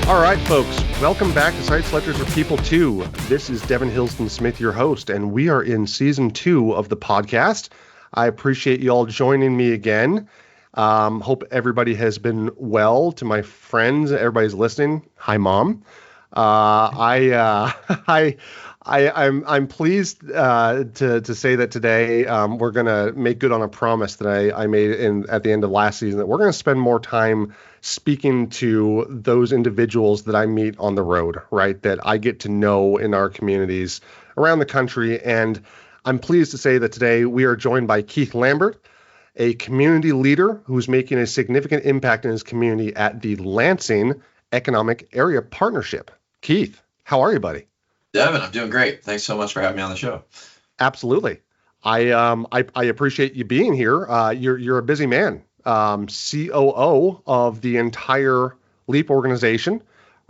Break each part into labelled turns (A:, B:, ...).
A: All right, folks, welcome back to Site Selectors for People 2. This is Devin Hillsdon-Smith, your host, and we are in Season 2 of the podcast. I appreciate you all joining me again. Hope everybody has been well. To my friends, everybody's listening. Hi, Mom. I'm pleased to say that today we're going to make good on a promise that I made at the end of last season, that we're going to spend more time speaking to those individuals that I meet on the road, right, that I get to know in our communities around the country. And I'm pleased to say that today we are joined by Keith Lambert, a community leader who's making a significant impact in his community at the Lansing Economic Area Partnership. Keith, how are you, buddy?
B: Devin, I'm doing great. Thanks so much for having me on the show.
A: Absolutely. I appreciate you being here. You're a busy man. COO of the entire LEAP organization.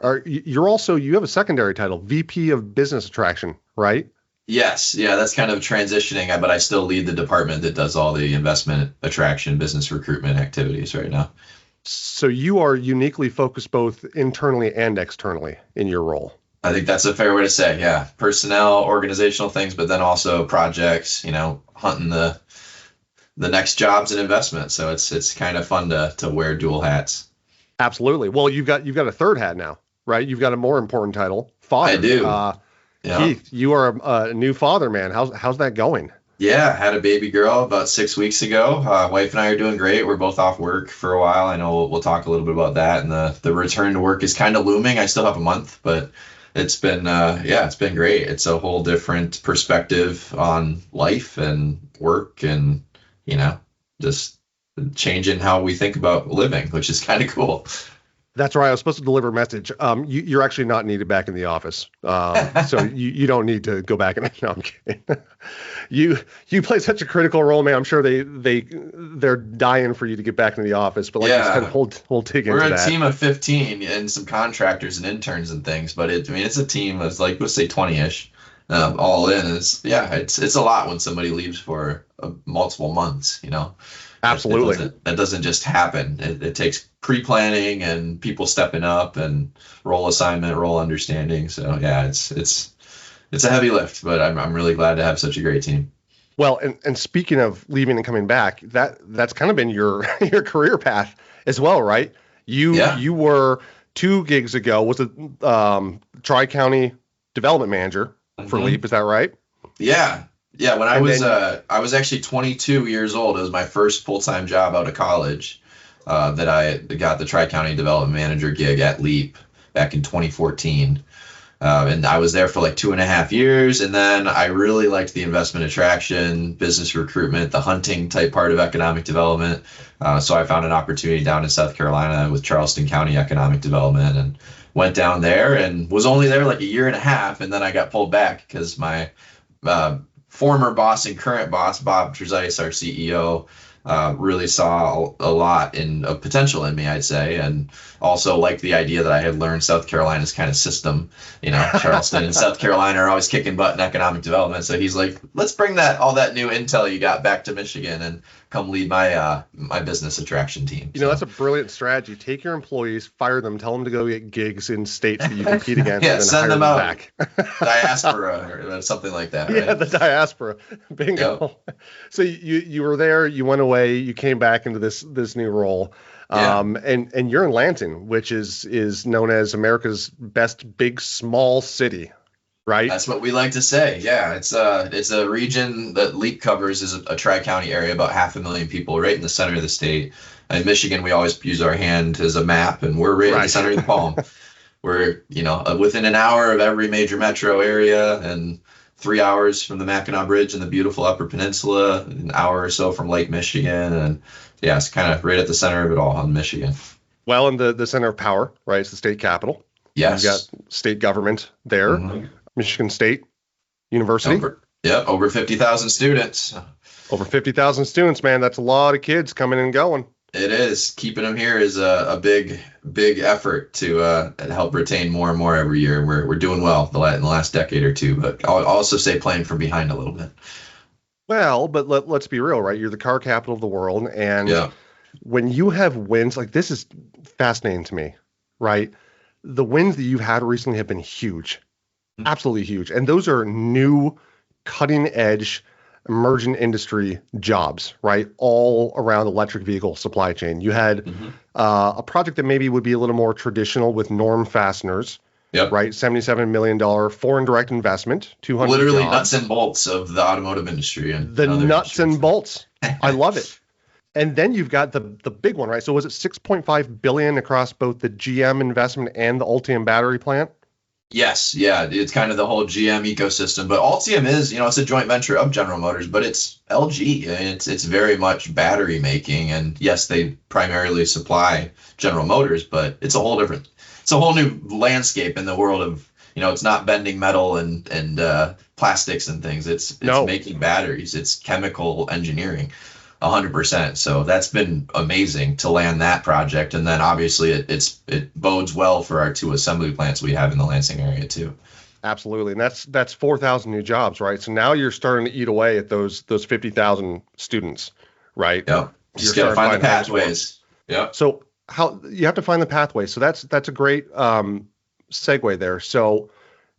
A: You have a secondary title, VP of Business Attraction, right?
B: Yes. Yeah, that's kind of transitioning, but I still lead the department that does all the investment attraction, business recruitment activities right now.
A: So you are uniquely focused both internally and externally in your role.
B: I think that's a fair way to say, yeah. Personnel, organizational things, but then also projects, hunting the next jobs and investments. So it's kind of fun to wear dual hats.
A: Absolutely. Well, you've got a third hat now, right? You've got a more important title, father.
B: I do.
A: Yeah. Keith, you are a new father, man. How's that going?
B: Yeah, had a baby girl about 6 weeks ago. Wife and I are doing great. We're both off work for a while. I know we'll talk a little bit about that. And the return to work is kind of looming. I still have a month, but it's been it's been great. It's a whole different perspective on life and work and, just changing how we think about living, which is kind of cool.
A: That's right. I was supposed to deliver a message. You're actually not needed back in the office. So you don't need to go back. No, I'm kidding. You play such a critical role, man. I'm sure they're dying for you to get back in the office. But just kind of we'll dig into that.
B: We're a team of 15 and some contractors and interns and things. But it's a team of let's say 20-ish all in. It's a lot when somebody leaves for multiple months.
A: Absolutely.
B: That doesn't just happen. It takes pre-planning and people stepping up and role assignment, role understanding. So yeah, it's a heavy lift, but I'm really glad to have such a great team.
A: Well, and speaking of leaving and coming back, that's kind of been your career path as well, right? You were 2 gigs ago was a Tri-County Development Manager for LEAP. Is that right?
B: Yeah. Yeah, when I was actually 22 years old. It was my first full-time job out of college that I got the Tri-County Development Manager gig at LEAP back in 2014. And I was there for 2.5 years. And then I really liked the investment attraction, business recruitment, the hunting type part of economic development. So I found an opportunity down in South Carolina with Charleston County Economic Development and went down there and was only there a year and a half. And then I got pulled back because my former boss and current boss, Bob Trezise, our CEO, really saw a lot of potential in me, I'd say, and also liked the idea that I had learned South Carolina's kind of system. Charleston and South Carolina are always kicking butt in economic development. So he's like, let's bring all that new intel you got back to Michigan and come lead my business attraction team.
A: That's a brilliant strategy. Take your employees, fire them, tell them to go get gigs in states that you compete against, and then
B: send them out back.
A: Diaspora
B: or something like that.
A: Yeah,
B: right?
A: The diaspora. Bingo. Yep. So you were there, you went away, you came back into this new role. And you're in Lansing, which is known as America's best big small city, right?
B: That's what we like to say. Yeah, it's a region that LEAP covers is a tri-county area, about 500,000 people, right in the center of the state. In Michigan, we always use our hand as a map, and we're right in the center of the palm. We're within an hour of every major metro area, and 3 hours from the Mackinac Bridge and the beautiful Upper Peninsula, an hour or so from Lake Michigan, and yeah, it's kind of right at the center of it all in Michigan.
A: Well, in the center of power, right? It's the state capital.
B: Yes.
A: You've got state government there, Michigan State University.
B: Over 50,000 students.
A: Over 50,000 students, man. That's a lot of kids coming and going.
B: It is. Keeping them here is a big effort to help retain more and more every year. We're doing well in the last decade or two, but I'll also say playing from behind a little bit.
A: Well, but let's be real, right? You're the car capital of the world, and when you have wins, like this is fascinating to me, right? the wins that you've had recently have been huge, absolutely huge. And those are new, cutting edge, emerging industry jobs, right? All around electric vehicle supply chain. You had a project that maybe would be a little more traditional with Norm Fasteners, right? $77 million foreign direct investment, 200
B: literally
A: jobs.
B: Nuts and bolts of the automotive industry. And
A: the nuts and bolts. I love it. And then you've got the big one, right? So was it $6.5 billion across both the GM investment and the Ultium battery plant?
B: Yes, yeah, it's kind of the whole GM ecosystem, but Ultium is, it's a joint venture of General Motors, but it's LG, and it's very much battery making, and yes, they primarily supply General Motors, but it's a whole new landscape in the world of, it's not bending metal and plastics and things. It's making batteries. It's chemical engineering. 100%. So that's been amazing to land that project. And then obviously it bodes well for our 2 assembly plants we have in the Lansing area too.
A: Absolutely. And that's 4,000 new jobs, right? So now you're starting to eat away at those 50,000 students, right?
B: Yeah. Just got to find the pathways. Yeah.
A: So how you have to find the pathways. So that's a great segue there. So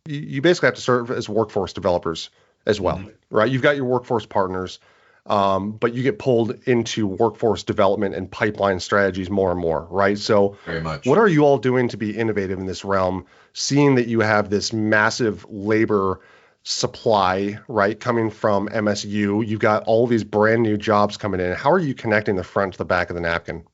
A: you basically have to serve as workforce developers as well, right? You've got your workforce partners. But you get pulled into workforce development and pipeline strategies more and more, right? So
B: very much.
A: What are you all doing to be innovative in this realm, seeing that you have this massive labor supply, right, coming from MSU? You've got all these brand new jobs coming in. How are you connecting the front to the back of the napkin?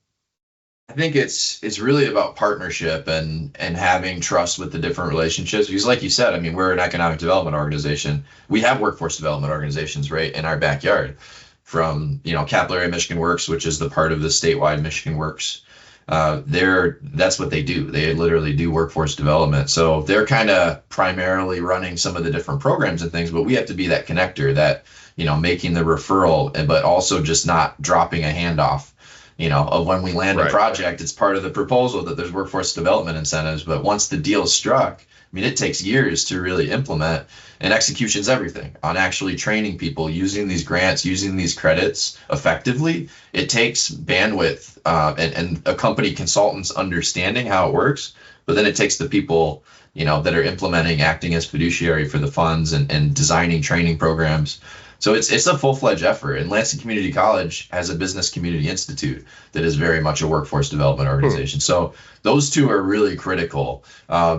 B: I think it's really about partnership and having trust with the different relationships. Because like you said, I mean, we're an economic development organization. We have workforce development organizations right in our backyard. From, Capital Area Michigan Works, which is the part of the statewide Michigan Works. That's what they do. They literally do workforce development. So they're kind of primarily running some of the different programs and things, but we have to be that connector, that, making the referral, but also just not dropping a handoff, of when we land a project. It's part of the proposal that there's workforce development incentives, but once the deal is struck, I mean, it takes years to really implement, and execution is everything on actually training people, using these grants, using these credits effectively. It takes bandwidth and a company consultants understanding how it works, but then it takes the people, that are implementing, acting as fiduciary for the funds and designing training programs. So it's a full-fledged effort. And Lansing Community College has a business community institute that is very much a workforce development organization. So those two are really critical.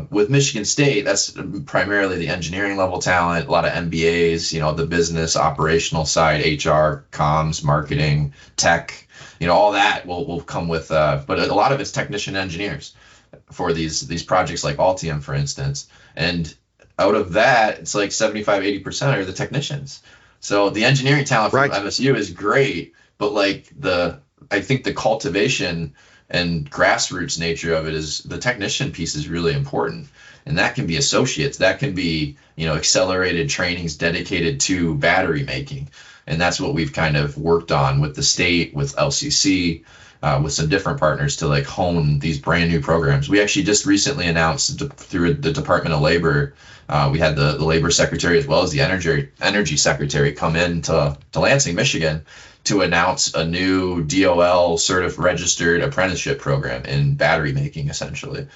B: With Michigan State, that's primarily the engineering level talent, a lot of MBAs, the business operational side, HR, comms, marketing, tech, all that will come with, but a lot of it's technician engineers for these projects like Altium, for instance. And out of that, it's like 75-80% are the technicians. So the engineering talent from MSU is great, but I think the cultivation and grassroots nature of it is the technician piece is really important. And that can be associates, that can be, accelerated trainings dedicated to battery making. And that's what we've kind of worked on with the state, with LCC, with some different partners to hone these brand new programs. We actually just recently announced through the Department of Labor, we had the labor secretary as well as the energy secretary come in to Lansing, Michigan, to announce a new DOL registered apprenticeship program in battery making, essentially.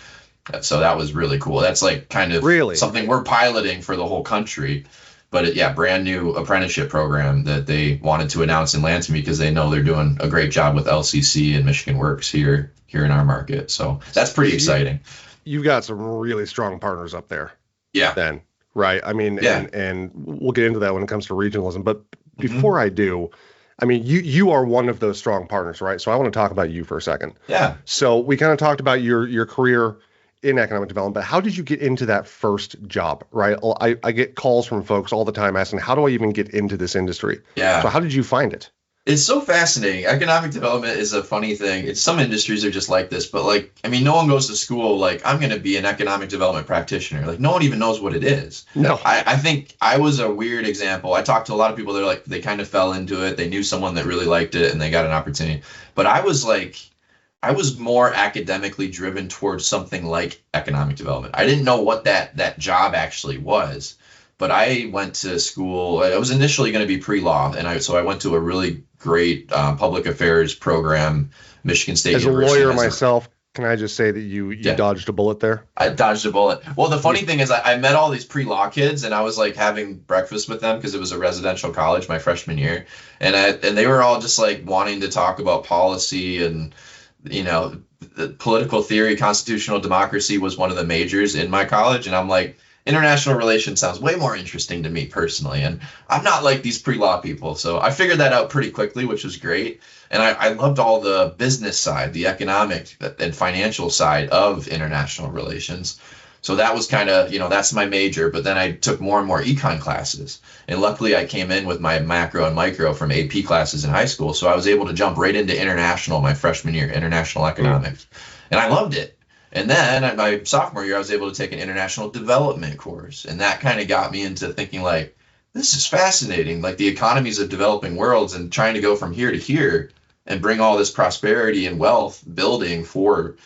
B: So that was really cool. That's something we're piloting for the whole country. But brand new apprenticeship program that they wanted to announce in Lansing because they know they're doing a great job with LCC and Michigan Works here in our market. So that's pretty exciting.
A: You've got some really strong partners up there.
B: Yeah.
A: Then, right? I mean, and we'll get into that when it comes to regionalism. But before I do, I mean, you are one of those strong partners, right? So I want to talk about you for a second.
B: Yeah.
A: So we kind of talked about your career in economic development, but how did you get into that first job, right? I get calls from folks all the time asking, how do I even get into this industry?
B: Yeah.
A: So how did you find it?
B: It's so fascinating. Economic development is a funny thing. Some industries are just like this, but no one goes to school I'm going to be an economic development practitioner. No one even knows what it is.
A: No.
B: I think I was a weird example. I talked to a lot of people that are they kind of fell into it. They knew someone that really liked it and they got an opportunity. But I was more academically driven towards something like economic development. I didn't know what that job actually was, but I went to school. I was initially going to be pre-law, and so I went to a really great public affairs program, Michigan State University.
A: As a lawyer myself, Can I just say that you
B: Yeah.
A: dodged a bullet there?
B: I dodged a bullet. Well, the funny thing is I met all these pre-law kids and I was like having breakfast with them because it was a residential college my freshman year. And they were all just like wanting to talk about policy and, you know, the political theory, constitutional democracy was one of the majors in my college. And I'm like, international relations sounds way more interesting to me personally. And I'm not like these pre-law people. So I figured that out pretty quickly, which was great. And I loved all the business side, the economic and financial side of international relations. So that was kind of, that's my major. But then I took more and more econ classes. And luckily I came in with my macro and micro from AP classes in high school. So I was able to jump right into international my freshman year, international economics. And I loved it. And then at my sophomore year, I was able to take an international development course. And that kind of got me into thinking like, this is fascinating, like the economies of developing worlds and trying to go from here to here and bring all this prosperity and wealth building for,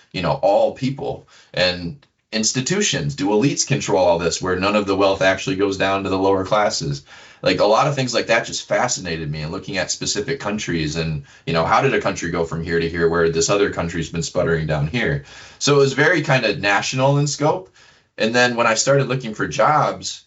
B: all people and institutions. Do elites control all this where none of the wealth actually goes down to the lower classes? Like a lot of things like that just fascinated me, and looking at specific countries and, how did a country go from here to here where this other country's been sputtering down here? So it was very kind of national in scope. And then when I started looking for jobs,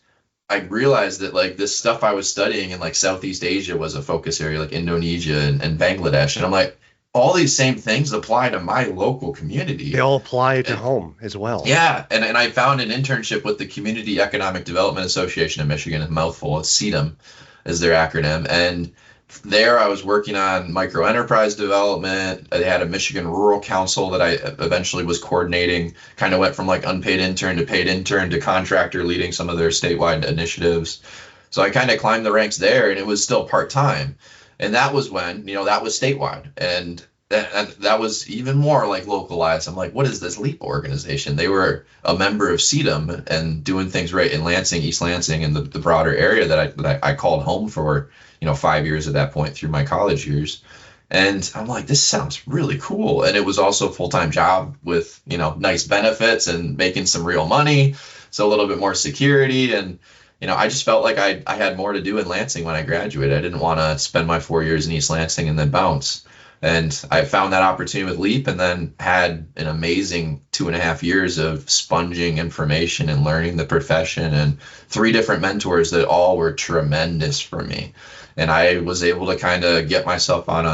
B: I realized that like this stuff I was studying in like Southeast Asia was a focus area, like Indonesia and Bangladesh. And I'm like, all these same things apply to my local community.
A: They all apply to home as well.
B: Yeah. And I found an internship with the Community Economic Development Association of Michigan, a mouthful, CEDM is their acronym. And there I was working on micro enterprise development. They had a Michigan Rural Council that I eventually was coordinating, kind of went from like unpaid intern to paid intern to contractor leading some of their statewide initiatives. So I kind of climbed the ranks there, and it was still part-time. And that was when, that was statewide. And that was even more like localized. I'm like, what is this LEAP organization? They were a member of CEDM and doing things right in Lansing, East Lansing, and the broader area that I called home for, 5 years at that point through my college years. And I'm like, this sounds really cool. And it was also a full-time job with, nice benefits and making some real money. So a little bit more security. And, I just felt like I had more to do in Lansing when I graduated. I didn't want to spend my 4 years in East Lansing and then bounce. And I found that opportunity with LEAP, and then had an amazing 2.5 years of sponging information and learning the profession, and 3 different mentors that all were tremendous for me. And I was able to kind of get myself on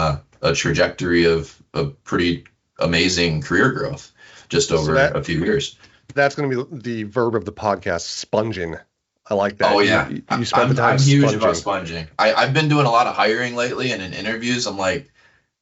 B: a trajectory of pretty amazing career growth just over a few years.
A: That's going to be the verb of the podcast, sponging. I like that.
B: Oh, yeah.
A: You spend the time
B: I'm huge
A: sponging.
B: about sponging. I've been doing a lot of hiring lately, and in interviews, I'm like,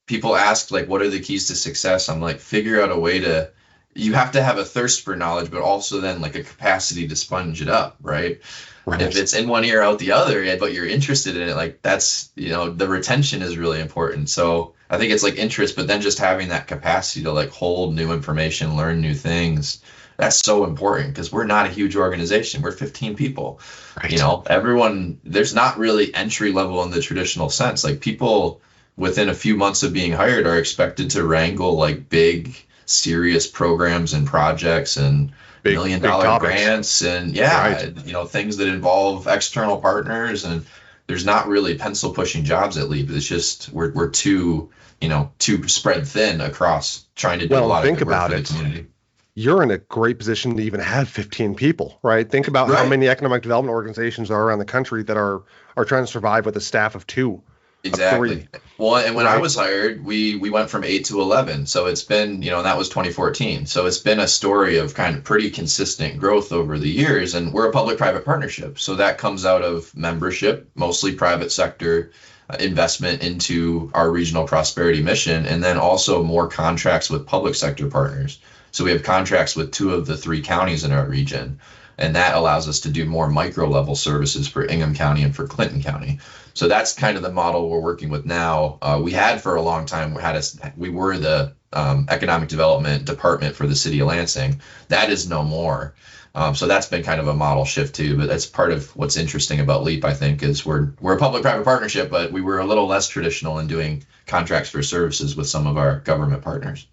B: people ask, like, what are the keys to success? I'm like, figure out a way to, you have to have a thirst for knowledge, but also then like a capacity to sponge it up, right? Right. If it's in one ear, out the other, but you're interested in it, like that's, the retention is really important. So I think it's like interest, but then just having that capacity to like hold new information, learn new things. That's so important because we're not a huge organization. We're 15 people. Right. Everyone, there's not really entry level in the traditional sense. Like people within a few months of being hired are expected to wrangle like big, serious programs and projects and $1 million grants and things that involve external partners. And there's not really pencil pushing jobs at LEAP. It's just we're too spread thin across trying to do a lot of good work for the community.
A: You're in a great position to even have 15 people, right? Think about how many economic development organizations are around the country that are trying to survive with a staff of 2.
B: Exactly. Well, and when I was hired, we went from 8 to 11. So it's been, that was 2014. So it's been a story of kind of pretty consistent growth over the years. And we're a public-private partnership. So that comes out of membership, mostly private sector investment into our regional prosperity mission, and then also more contracts with public sector partners. So we have contracts with 2 of the 3 counties in our region. And that allows us to do more micro level services for Ingham County and for Clinton County. So that's kind of the model we're working with now. We had for a long time, we were the economic development department for the city of Lansing. That is no more. So that's been kind of a model shift too. But that's part of what's interesting about LEAP, I think, is we're a public-private partnership, but we were a little less traditional in doing contracts for services with some of our government partners.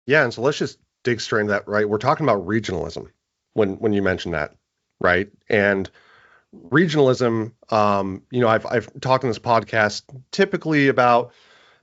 A: Yeah, and so let's just dig straight into that, right? We're talking about regionalism when you mentioned that, right? And regionalism, I've talked in this podcast typically about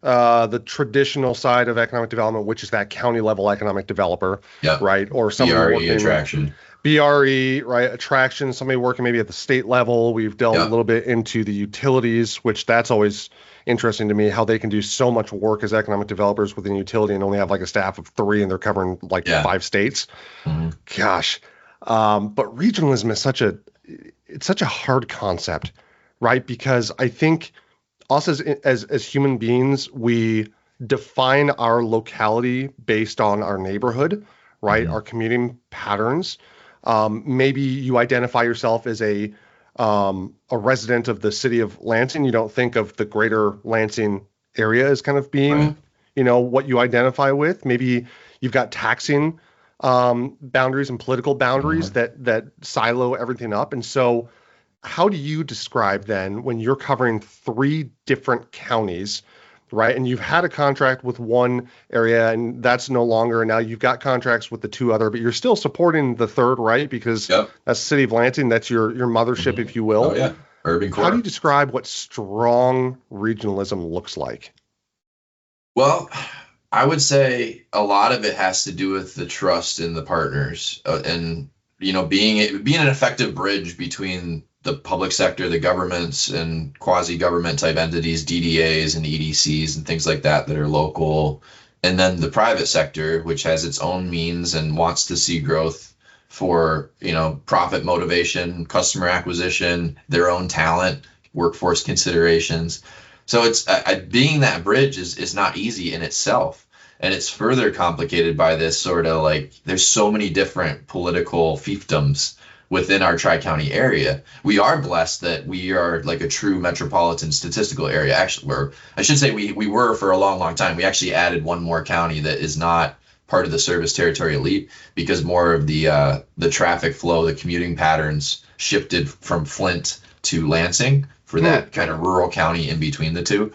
A: the traditional side of economic development, which is that county level economic developer,
B: Yep.
A: right? Or somebody
B: BRE
A: working
B: attraction.
A: BRE, right? Attraction, somebody working maybe at the state level. We've delved a
B: Yep.
A: little bit into the utilities, which that's always interesting to me, how they can do so much work as economic developers within utility and only have like a staff of 3 and they're covering like
B: Yeah.
A: 5 states.
B: Mhm.
A: Gosh. But regionalism is such a hard concept, right? Because I think us as human beings, we define our locality based on our neighborhood, right?
B: Mhm.
A: Our commuting patterns. Maybe you identify yourself as a resident of the city of Lansing. You don't think of the greater Lansing area as kind of being,
B: Right.
A: what you identify with. Maybe you've got taxing boundaries and political boundaries
B: Mhm.
A: that silo everything up. And so how do you describe then when you're covering 3 different counties, right? And you've had a contract with one area and that's no longer, and now you've got contracts with the 2 other, but you're still supporting the third, right? Because
B: Yep.
A: that's the city of Lansing, that's your mothership,
B: Mhm.
A: if you will.
B: Oh yeah. Urban
A: How do you
B: core.
A: describe what strong regionalism looks like?
B: Well, I would say a lot of it has to do with the trust in the partners, and being an effective bridge between the public sector, the governments, and quasi-government type entities, DDAs and EDCs and things like that are local, and then the private sector, which has its own means and wants to see growth for profit motivation, customer acquisition, their own talent, workforce considerations. So it's being that bridge is not easy in itself. And it's further complicated by this sort of like there's so many different political fiefdoms within our tri-county area. We are blessed that we are like a true metropolitan statistical area. Actually, I should say we were for a long, long time. We actually added one more county that is not part of the service territory elite because more of the traffic flow, the commuting patterns shifted from Flint to Lansing for that kind of rural county in between the two.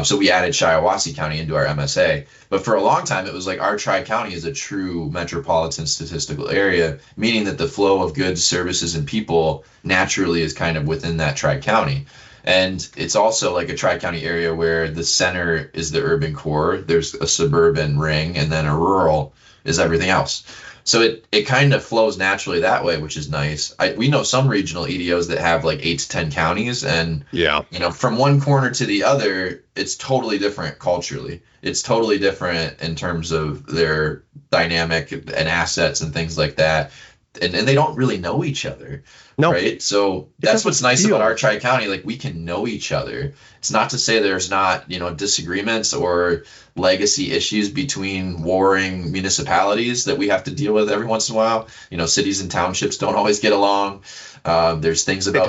B: So we added Shiawassee County into our MSA. But for a long time, it was like our tri-county is a true metropolitan statistical area, meaning that the flow of goods, services, and people naturally is kind of within that tri-county. And it's also like a tri-county area where the center is the urban core, there's a suburban ring, and then a rural is everything else. So it kind of flows naturally that way, which is nice. We know some regional EDOs that have like 8 to 10 counties, and
A: Yeah.
B: from one corner to the other, it's totally different culturally. It's totally different in terms of their dynamic and assets and things like that. And they don't really know each other.
A: No.
B: Right. So that's what's nice about our tri-county. Like we can know each other. It's not to say there's not, disagreements or legacy issues between warring municipalities that we have to deal with every once in a while. Cities and townships don't always get along. There's things about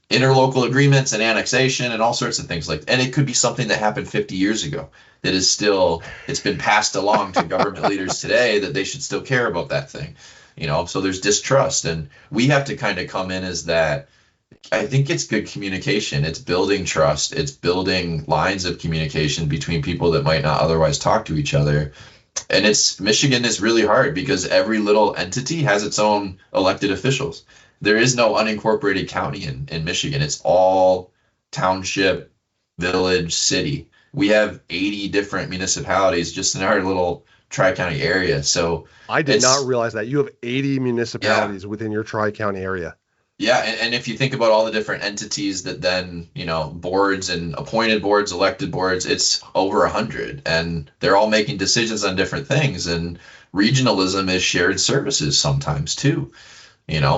B: interlocal agreements and annexation and all sorts of things and it could be something that happened 50 years ago that is still, it's been passed along to government leaders today that they should still care about that thing. So there's distrust, and we have to kind of come in as that. I think it's good communication. It's building trust. It's building lines of communication between people that might not otherwise talk to each other. And Michigan is really hard because every little entity has its own elected officials. There is no unincorporated county in Michigan. It's all township, village, city. We have 80 different municipalities just in our little tri-county area. So
A: I did not realize that you have 80 municipalities within your tri-county area.
B: Yeah, and if you think about all the different entities that then, boards and appointed boards, elected boards, it's over 100, and they're all making decisions on different things. And regionalism is shared services sometimes too,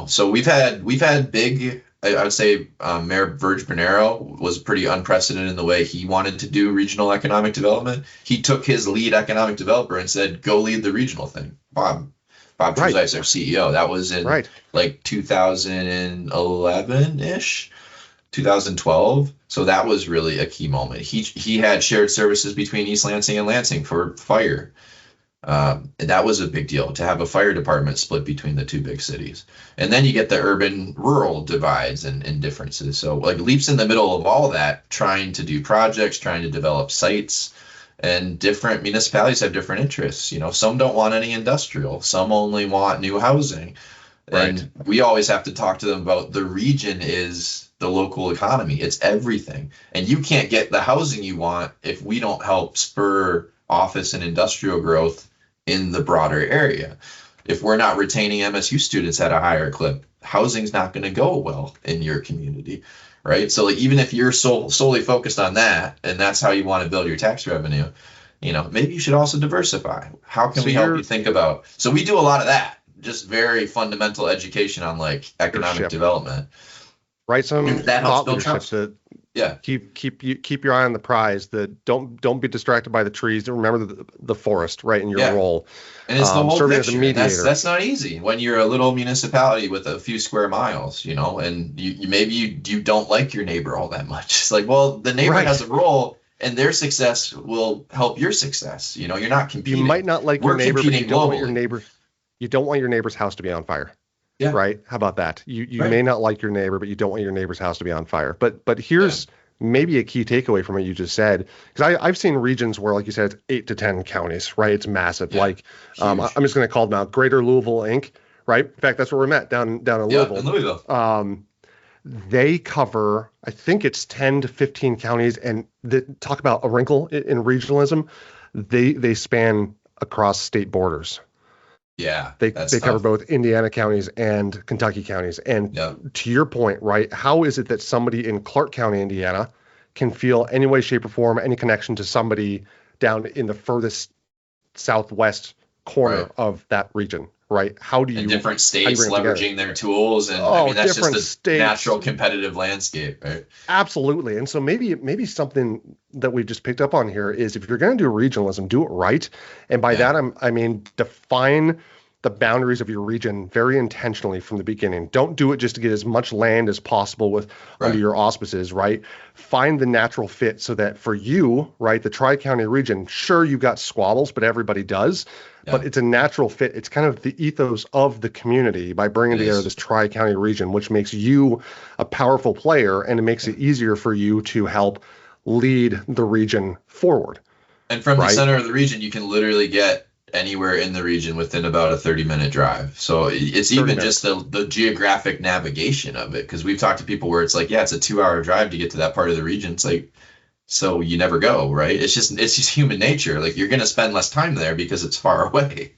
B: So we've had big. I would say Mayor Verge Bernero was pretty unprecedented in the way he wanted to do regional economic development. He took his lead economic developer and said, "Go lead the regional thing." Bob Truzai is our CEO. That was in like 2011-ish, 2012. So that was really a key moment. He had shared services between East Lansing and Lansing for fire. And that was a big deal to have a fire department split between the 2 big cities. And then you get the urban rural divides and differences. So like Leap's in the middle of all of that, trying to do projects, trying to develop sites, and different municipalities have different interests. Some don't want any industrial, some only want new housing. And we always have to talk to them about the region is the local economy. It's everything. And you can't get the housing you want if we don't help spur office and industrial growth in the broader area. If we're not retaining MSU students at a higher clip, housing's not going to go well in your community, right? So like, even if you're solely focused on that, and that's how you want to build your tax revenue, maybe you should also diversify. How can we help you think about? So we do a lot of that, just very fundamental education on like economic development.
A: Right. Some
B: that helps
A: thought
B: build
A: leadership
B: trust.
A: to
B: Yeah.
A: keep your eye on the prize. That don't be distracted by the trees. Remember the forest, right, in your role.
B: And it's the whole
A: serving
B: picture.
A: as a mediator.
B: That's not easy when you're a little municipality with a few square miles, and you don't like your neighbor all that much. It's like, well, the neighbor has a role, and their success will help your success. You're not competing.
A: You might not like your neighbor, but you don't want your
B: globally.
A: neighbor. You don't want your neighbor's house to be on fire.
B: Yeah.
A: Right. How about that? You
B: Right.
A: may not like your neighbor, but you don't want your neighbor's house to be on fire. But here's maybe a key takeaway from what you just said, because I've seen regions where, like you said, it's 8 to 10 counties, right? It's massive.
B: Yeah.
A: Like I'm just going to call them out, Greater Louisville Inc. Right. In fact, that's where we're met down in Louisville.
B: In Louisville.
A: They cover, I think it's 10 to 15 counties, and talk about a wrinkle in regionalism. They span across state borders.
B: Yeah,
A: They
B: that's
A: cover
B: tough.
A: both Indiana counties and Kentucky counties. And to your point, right, how is it that somebody in Clark County, Indiana, can feel any way, shape, or form, any connection to somebody down in the furthest southwest corner of that region, right? How do you...
B: And different states leveraging their tools, and that's just the natural competitive landscape, right?
A: Absolutely. And so maybe something that we just picked up on here is, if you're going to do regionalism, do it right. And by that, I mean define the boundaries of your region very intentionally from the beginning. Don't do it just to get as much land as possible under your auspices, right? Find the natural fit so that for you, right, the Tri-County region, sure, you've got squabbles, but everybody does. But it's a natural fit. It's kind of the ethos of the community by bringing together this Tri-County region, which makes you a powerful player, and it makes it easier for you to help lead the region forward.
B: And from the center of the region, you can literally get anywhere in the region within about a 30-minute drive. So it's even just the geographic navigation of it, because we've talked to people where it's like, it's a 2-hour drive to get to that part of the region. It's like, so you never go, right? It's just human nature. Like, you're going to spend less time there because it's far away.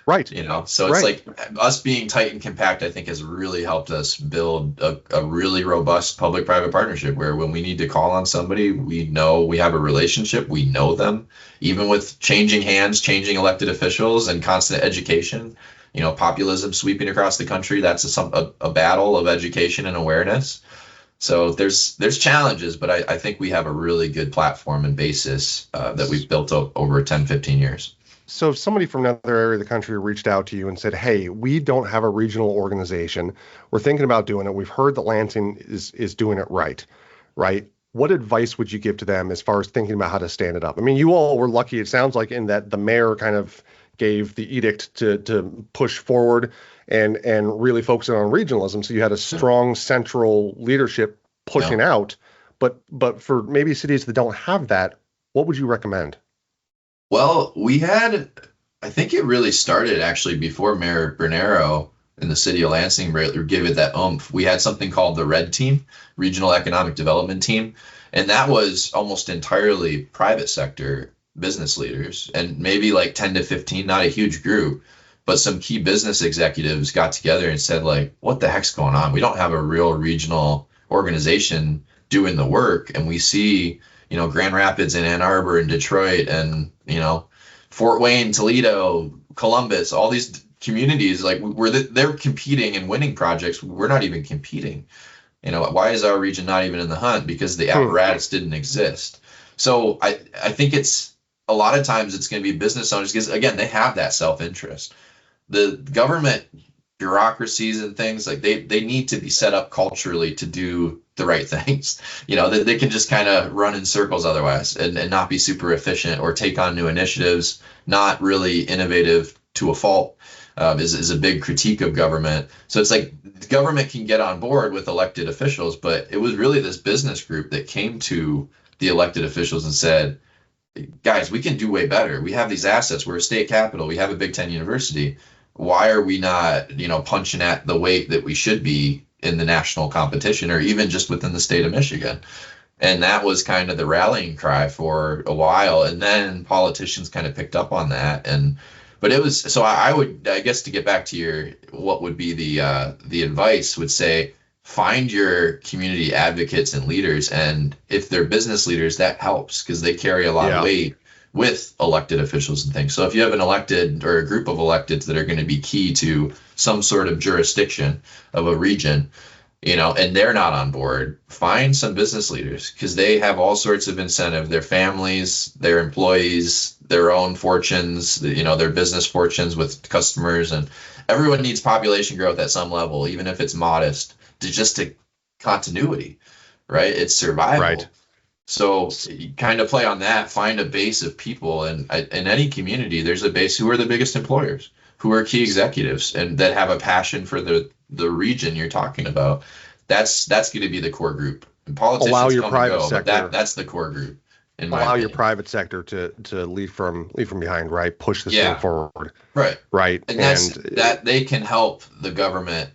A: Right.
B: So it's like us being tight and compact, I think, has really helped us build a really robust public-private partnership, where when we need to call on somebody, we know we have a relationship, we know them, even with changing hands, changing elected officials, and constant education, populism sweeping across the country. That's a battle of education and awareness. So there's challenges, but I think we have a really good platform and basis that we've built up over 10, 15 years.
A: So if somebody from another area of the country reached out to you and said, hey, we don't have a regional organization, we're thinking about doing it, we've heard that Lansing is doing it right? What advice would you give to them as far as thinking about how to stand it up? I mean, you all were lucky, it sounds like, in that the mayor kind of gave the edict to push forward and really focusing on regionalism. So you had a strong central leadership pushing out. But for maybe cities that don't have that, what would you recommend?
B: Well, I think it really started actually before Mayor Bernero in the city of Lansing give it that oomph. We had something called the RED team, Regional Economic Development Team, and that was almost entirely private sector business leaders, and maybe like 10 to 15, not a huge group, but some key business executives got together and said, like, what the heck's going on? We don't have a real regional organization doing the work, and we see Grand Rapids and Ann Arbor and Detroit and, Fort Wayne, Toledo, Columbus, all these communities, like, they're competing and winning projects. We're not even competing. Why is our region not even in the hunt? Because the apparatus didn't exist. So I think a lot of times it's going to be business owners, because, again, they have that self-interest. The government bureaucracies and things, like, they need to be set up culturally to do the right things. They can just kind of run in circles otherwise and not be super efficient or take on new initiatives, not really innovative to a fault, is a big critique of government. So it's like the government can get on board with elected officials, but it was really this business group that came to the elected officials and said, guys, we can do way better. We have these assets. We're a state capital. We have a Big Ten university. Why are we not, punching at the weight that we should be in the national competition or even just within the state of Michigan. And that was kind of the rallying cry for a while. And then politicians kind of picked up on that. But it was, so I guess to get back to what would be the advice would say, find your community advocates and leaders. And if they're business leaders, that helps because they carry a lot of weight with elected officials and things. So if you have an elected or a group of electeds that are going to be key to some sort of jurisdiction of a region, and they're not on board, find some business leaders because they have all sorts of incentive, their families, their employees, their own fortunes, their business fortunes with customers, and everyone needs population growth at some level, even if it's modest, to continuity, right? It's survival. Right. So you kind of play on that, find a base of people, and in any community, there's a base who are the biggest employers, who are key executives, and that have a passion for the region you're talking about. That's going to be the core group. And politicians
A: allow your private sector.
B: But that's the core group.
A: Allow your private sector to lead from behind, right? Push this thing forward. Right.
B: And that they can help the government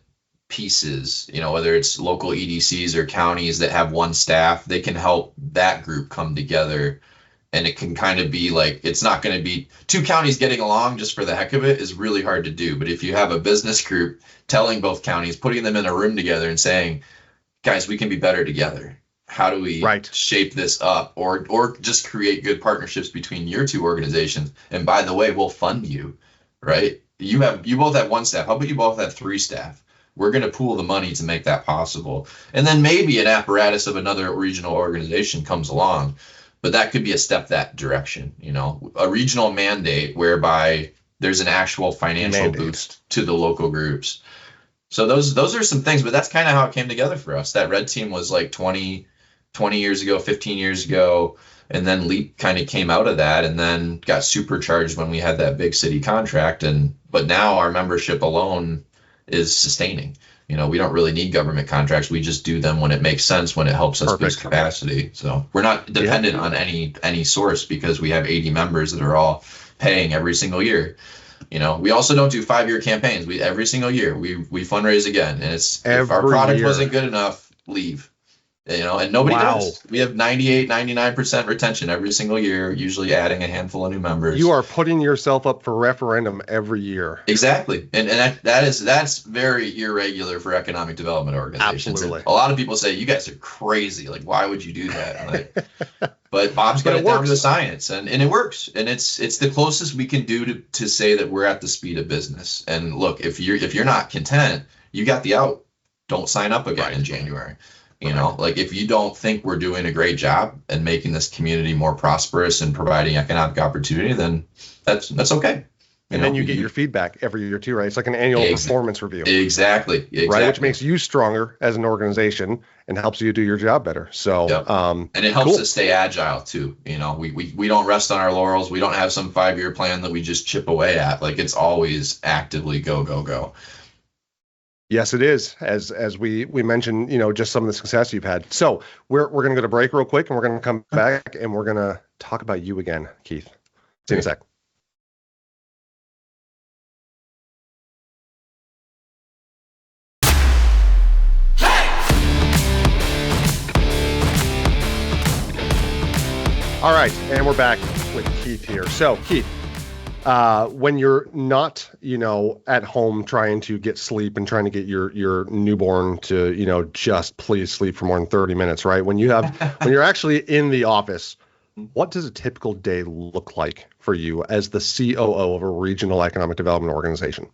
B: pieces, whether it's local EDCs or counties that have one staff, they can help that group come together. And it can kind of be like, it's not going to be two counties getting along just for the heck of it is really hard to do. But if you have a business group telling both counties, putting them in a room together and saying, guys, we can be better together. How do we shape this up, or just create good partnerships between your two organizations? And by the way, we'll fund you, right? You both have one staff. How about you both have 3 staff? We're going to pool the money to make that possible. And then maybe an apparatus of another regional organization comes along, but that could be a step that direction, a regional mandate whereby there's an actual financial boost to the local groups. So those are some things, but that's kind of how it came together for us. That red team was like 20 years ago, 15 years ago. And then LEAP kind of came out of that and then got supercharged when we had that big city contract. But now our membership alone is sustaining. We don't really need government contracts. We just do them when it makes sense, when it helps us boost capacity. So we're not dependent on any source because we have 80 members that are all paying every single year. We also don't do 5-year campaigns. Every single year we fundraise again. And if our product wasn't good enough, leave. And nobody does. We have 99% retention every single year, usually adding a handful of new members.
A: You are putting yourself up for referendum every year.
B: Exactly. And that's very irregular for economic development organizations.
A: Absolutely.
B: A lot of people say, you guys are crazy. Like, why would you do that? But Bob's got it down to the science, and it works. And it's the closest we can do to say that we're at the speed of business. And look, if you're not content, you got the out. Don't sign up again in January. Like if you don't think we're doing a great job and making this community more prosperous and providing economic opportunity, then that's okay.
A: And then you get your feedback every year too, right? It's like an annual performance review.
B: Exactly.
A: Right, which makes you stronger as an organization and helps you do your job better. So,
B: and it helps us stay agile too. We don't rest on our laurels. We don't have some 5-year plan that we just chip away at. Like it's always actively go, go, go.
A: Yes, it is. As we mentioned, just some of the success you've had. So we're going to go to break real quick, and we're going to come back, and we're going to talk about you again, Keith. See you in a sec. All right, and we're back with Keith here. So, Keith, when you're not, at home trying to get sleep and trying to get your newborn to, just please sleep for more than 30 minutes, right? When you're actually in the office, what does a typical day look like for you as the COO of a regional economic development organization?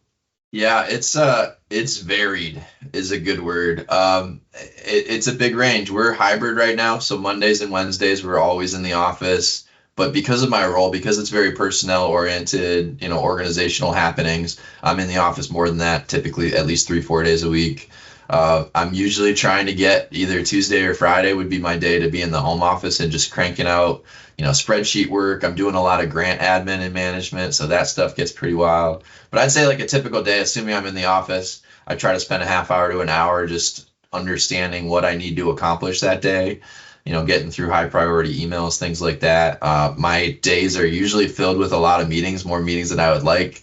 B: Yeah, it's varied is a good word. It's a big range. We're hybrid right now. So Mondays and Wednesdays, we're always in the office. But because of my role, because it's very personnel oriented, organizational happenings, I'm in the office more than that, typically at least 3-4 days a week. I'm usually trying to get either Tuesday or Friday would be my day to be in the home office and just cranking out, spreadsheet work. I'm doing a lot of grant admin and management, so that stuff gets pretty wild. But I'd say like a typical day, assuming I'm in the office, I try to spend a half hour to an hour just understanding what I need to accomplish that day. Getting through high priority emails, things like that. My days are usually filled with a lot of meetings, more meetings than I would like.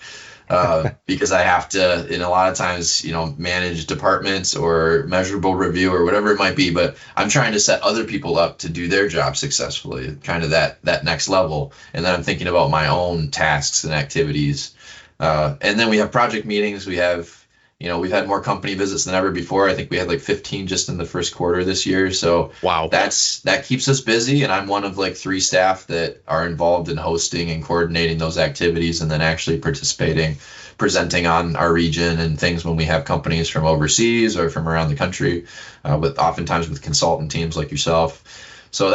B: because I have to, in a lot of times, manage departments or measurable review or whatever it might be. But I'm trying to set other people up to do their job successfully, kind of that next level. And then I'm thinking about my own tasks and activities. And then we have project meetings. We've had more company visits than ever before. I think we had like 15 just in the first quarter this year. So
A: Wow.
B: that keeps us busy. And I'm one of like 3 staff that are involved in hosting and coordinating those activities, and then actually participating, presenting on our region and things when we have companies from overseas or from around the country, oftentimes with consultant teams like yourself. So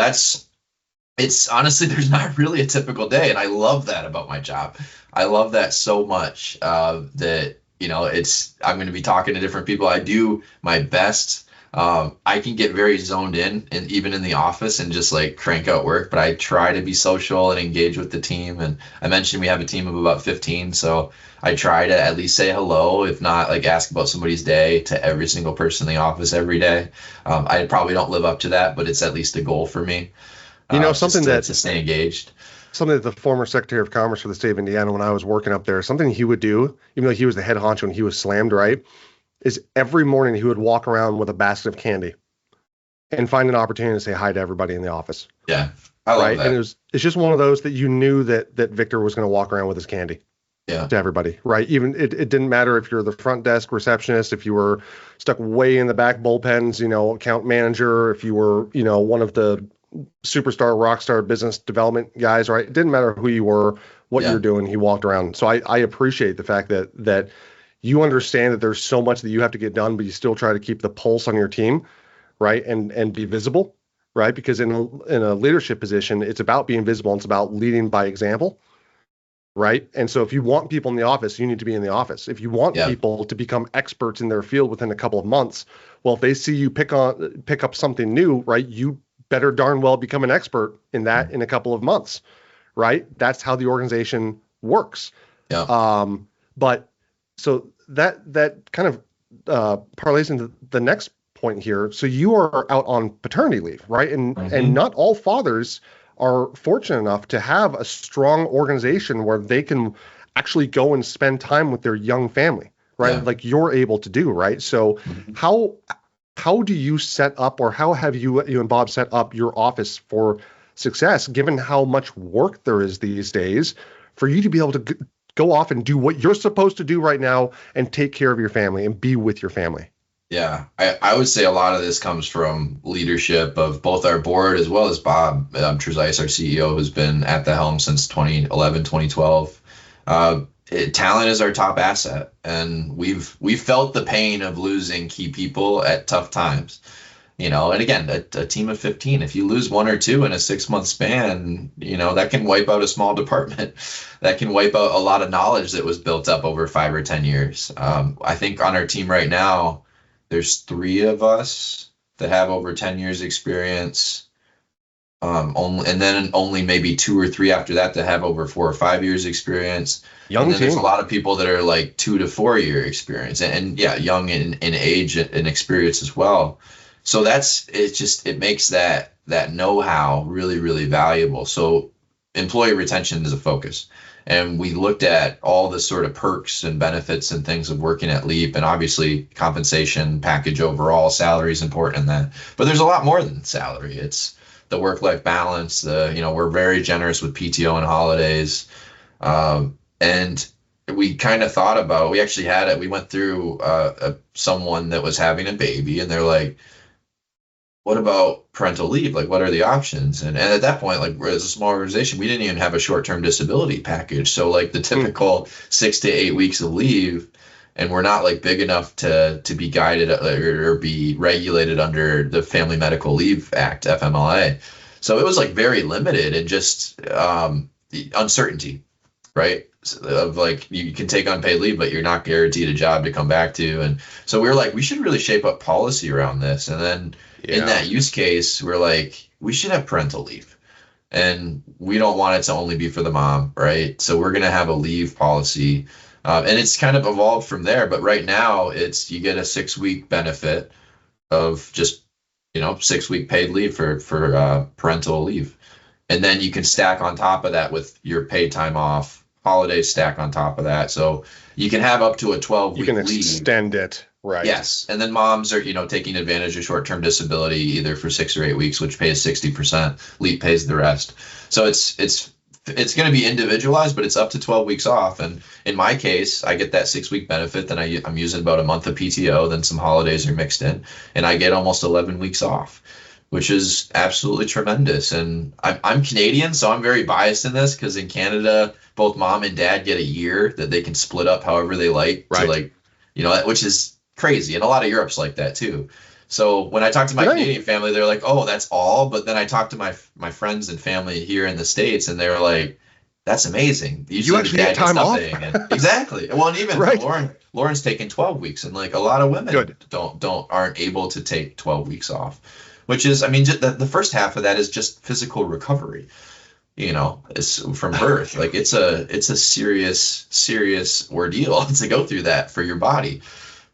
B: it's honestly, there's not really a typical day. And I love that about my job. I love that so much, that I'm going to be talking to different people. I do my best. I can get very zoned in, and even in the office, and just like crank out work, but I try to be social and engage with the team. And I mentioned we have a team of about 15. So I try to at least say hello, if not like ask about somebody's day, to every single person in the office every day. I probably don't live up to that, but it's at least a goal for me.
A: Something
B: to stay engaged.
A: Something that the former Secretary of Commerce for the state of Indiana, when I was working up there, something he would do, even though he was the head honcho and he was slammed, right, is every morning he would walk around with a basket of candy and find an opportunity to say hi to everybody in the office.
B: Yeah, I love that.
A: And it's just one of those that you knew that Victor was going to walk around with his candy.
B: Yeah.
A: To everybody, right? Even it didn't matter if you're the front desk receptionist, if you were stuck way in the back bullpens, account manager, if you were, one of the superstar rock star business development guys, right? It didn't matter who you were, what you were doing, he walked around. So I appreciate the fact that you understand that there's so much that you have to get done, but you still try to keep the pulse on your team, right? And be visible, right? Because in a leadership position, it's about being visible, and it's about leading by example, right? And so if you want people in the office, you need to be in the office. If you want people to become experts in their field within a couple of months, well, if they see you pick up something new, right, you better darn well become an expert in that in a couple of months, right? That's how the organization works.
B: Yeah.
A: But so that kind of parlays into the next point here. So you are out on paternity leave, right? And not all fathers are fortunate enough to have a strong organization where they can actually go and spend time with their young family, right?
B: Yeah.
A: Like you're able to do, right? So how do you set up, or how have you and Bob set up your office for success, given how much work there is these days, for you to be able to go off and do what you're supposed to do right now and take care of your family and be with your family?
B: Yeah, I would say a lot of this comes from leadership of both our board as well as Bob Trezise, our CEO, who's been at the helm since 2011, 2012. Talent is our top asset, and we've felt the pain of losing key people at tough times. And again, a team of 15, if you lose 1 or 2 in a 6-month span, that can wipe out a small department. That can wipe out a lot of knowledge that was built up over 5 or 10 years. I think on our team right now, there's 3 of us that have over 10 years experience. And then only maybe 2 or 3 after that have over 4 or 5 years experience. And then there's a lot of people that are like 2 to 4 year experience, and young in age and experience as well. So it makes that know-how really, really valuable. So employee retention is a focus. And we looked at all the sort of perks and benefits and things of working at Leap, and obviously compensation package overall, salary is important in that. But there's a lot more than salary. It's the work-life balance. We're very generous with PTO and holidays. And we kind of thought about, we actually had it. We went through someone that was having a baby, and they're like, what about parental leave? Like, what are the options? And at that point, like, as a small organization, we didn't even have a short-term disability package. So like the typical 6 to 8 weeks of leave, and we're not like big enough to be guided or be regulated under the Family Medical Leave Act, FMLA. So it was like very limited, and just the uncertainty, right? Of like, you can take unpaid leave, but you're not guaranteed a job to come back to. And so we were like, we should really shape up policy around this. And then in that use case, we're like, we should have parental leave, and we don't want it to only be for the mom, right? So we're going to have a leave policy. And it's kind of evolved from there. But right now you get a 6-week benefit of just, 6-week paid leave for parental leave. And then you can stack on top of that with your paid time off, holidays stack on top of that. So you can have up to a 12-week
A: You can
B: leave.
A: extend it, right?
B: Yes. And then moms are, taking advantage of short-term disability either for 6 or 8 weeks, which pays 60%. LEAP pays the rest. So it's going to be individualized, but it's up to 12 weeks off. And in my case, I get that 6-week benefit. Then I'm using about a month of PTO. Then some holidays are mixed in, and I get almost 11 weeks off, which is absolutely tremendous. And I'm Canadian, so I'm very biased in this because in Canada, both mom and dad get a year that they can split up however they like.
A: Right.
B: To which is crazy. And a lot of Europe's like that too. So when I talk to my Canadian family, they're like, oh, that's all. But then I talk to my friends and family here in the States, and they're like, that's amazing.
A: You actually get time off.
B: Exactly. Well, and even Lauren's taking 12 weeks, and like a lot of women aren't able to take 12 weeks off, which is, just the first half of that is just physical recovery. It's from birth. Like it's a serious ordeal to go through that for your body.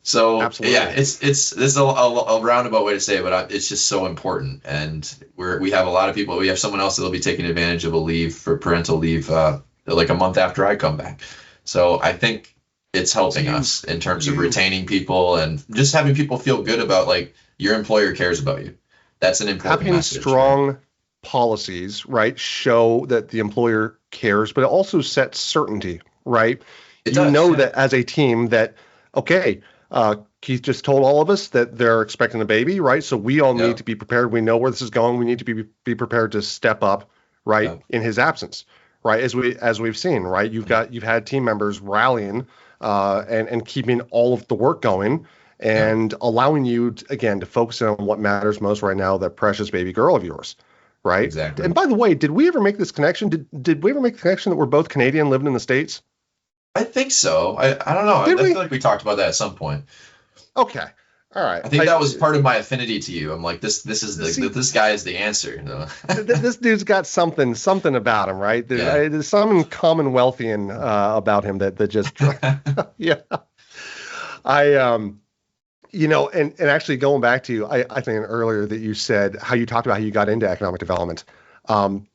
B: So absolutely. Yeah, this is a roundabout way to say it, but it's just so important. And we have a lot of people. We have someone else that'll be taking advantage of a leave for parental leave, like a month after I come back. So I think it's helping us in terms of retaining people and just having people feel good about like your employer cares about you. That's an important message.
A: Having strong policies, right, show that the employer cares, but it also sets certainty, right? That as a team that, okay, Keith just told all of us that they're expecting a baby, right? So we all need to be prepared. We know where this is going. We need to be prepared to step up, right, in his absence, right? As we've seen, right? You've had team members rallying and keeping all of the work going and allowing you to focus on what matters most right now, that precious baby girl of yours, right?
B: Exactly.
A: And by the way, did we ever make this connection? Did we ever make the connection that we're both Canadian living in the States?
B: I think so. I don't know. I feel like we talked about that at some point.
A: Okay. All right.
B: I think that was part of my affinity to you. I'm like, this guy is the answer.
A: This dude's got something about him, right? There's something Commonwealthian about him that just yeah. And actually going back to I think earlier that you said how you talked about how you got into economic development.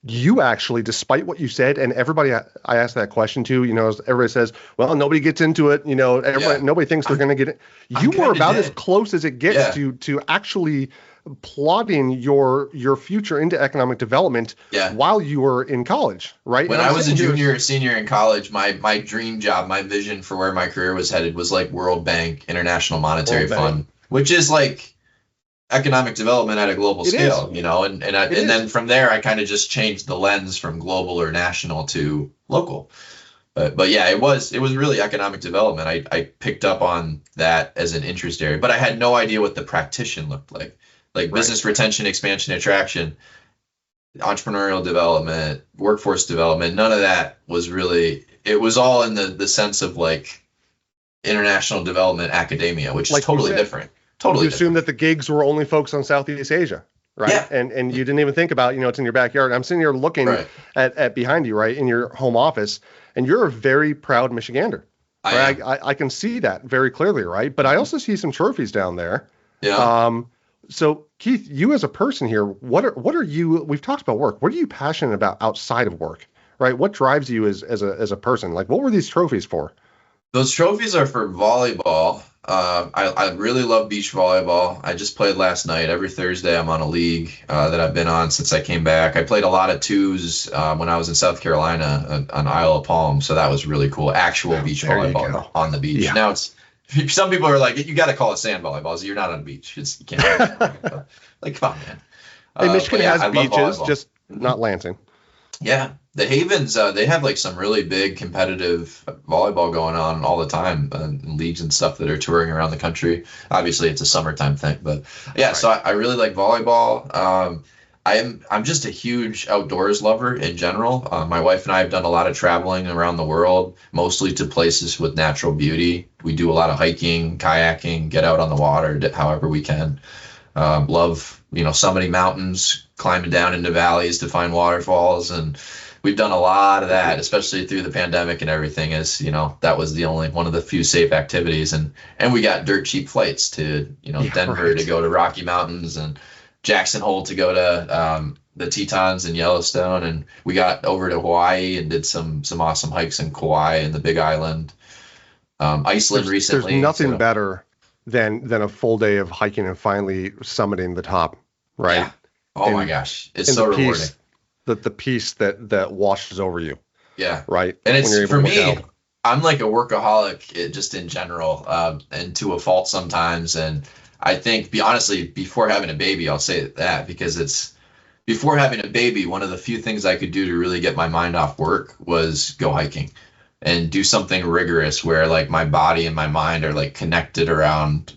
A: You actually, despite what you said, and everybody I asked that question to, everybody says, well, nobody gets into it. Nobody thinks they're going to get it. You were about as close as it gets to actually plotting your future into economic development while you were in college, right?
B: When I was a junior or senior in college, my dream job, my vision for where my career was headed was like World Bank, International Monetary Fund, which is like economic development at a global scale, and then from there, I kind of just changed the lens from global or national to local. But yeah, it was really economic development. I picked up on that as an interest area, but I had no idea what the practitioner looked like. Like business retention, expansion, attraction, entrepreneurial development, workforce development. None of that was really, it was all in the sense of like international development academia, which is totally different. Totally.
A: You assume that the gigs were only focused on Southeast Asia, right? Yeah. And you didn't even think about, it's in your backyard. I'm sitting here looking at behind you, right, in your home office, and you're a very proud Michigander. I can see that very clearly, right? But I also see some trophies down there.
B: Yeah.
A: So Keith, you as a person here, what are you? We've talked about work. What are you passionate about outside of work, right? What drives you as a person? Like, what were these trophies for?
B: Those trophies are for volleyball. I really love beach volleyball. I just played last night. Every Thursday I'm on a league that I've been on since I came back. I played a lot of twos when I was in South Carolina on Isle of Palm, so that was really cool. Actual beach volleyball on the beach. Yeah. Now some people are like, you got to call it sand volleyball. So you're not on a beach. You can't. Like, come on, man.
A: Hey, Michigan has beaches, just not Lansing.
B: Yeah. The Havens, they have like some really big competitive volleyball going on all the time, leagues and stuff that are touring around the country. Obviously, it's a summertime thing, but yeah. Right. So I really like volleyball. I'm just a huge outdoors lover in general. My wife and I have done a lot of traveling around the world, mostly to places with natural beauty. We do a lot of hiking, kayaking, get out on the water however we can. Love, summiting mountains, climbing down into valleys to find waterfalls, and we've done a lot of that, especially through the pandemic and everything. As that was the only one of the few safe activities, and we got dirt cheap flights to Denver to go to Rocky Mountains, and Jackson Hole to go to the Tetons in Yellowstone, and we got over to Hawaii and did some awesome hikes in Kauai and the Big Island. Iceland recently.
A: There's nothing better than a full day of hiking and finally summiting the top, right?
B: Yeah. Oh my gosh, it's so rewarding.
A: The peace that washes over you.
B: Yeah.
A: Right.
B: And it's for me, I'm like a workaholic just in general, and to a fault sometimes. And I think, honestly, before having a baby, I'll say that because before having a baby, one of the few things I could do to really get my mind off work was go hiking and do something rigorous where like my body and my mind are like connected around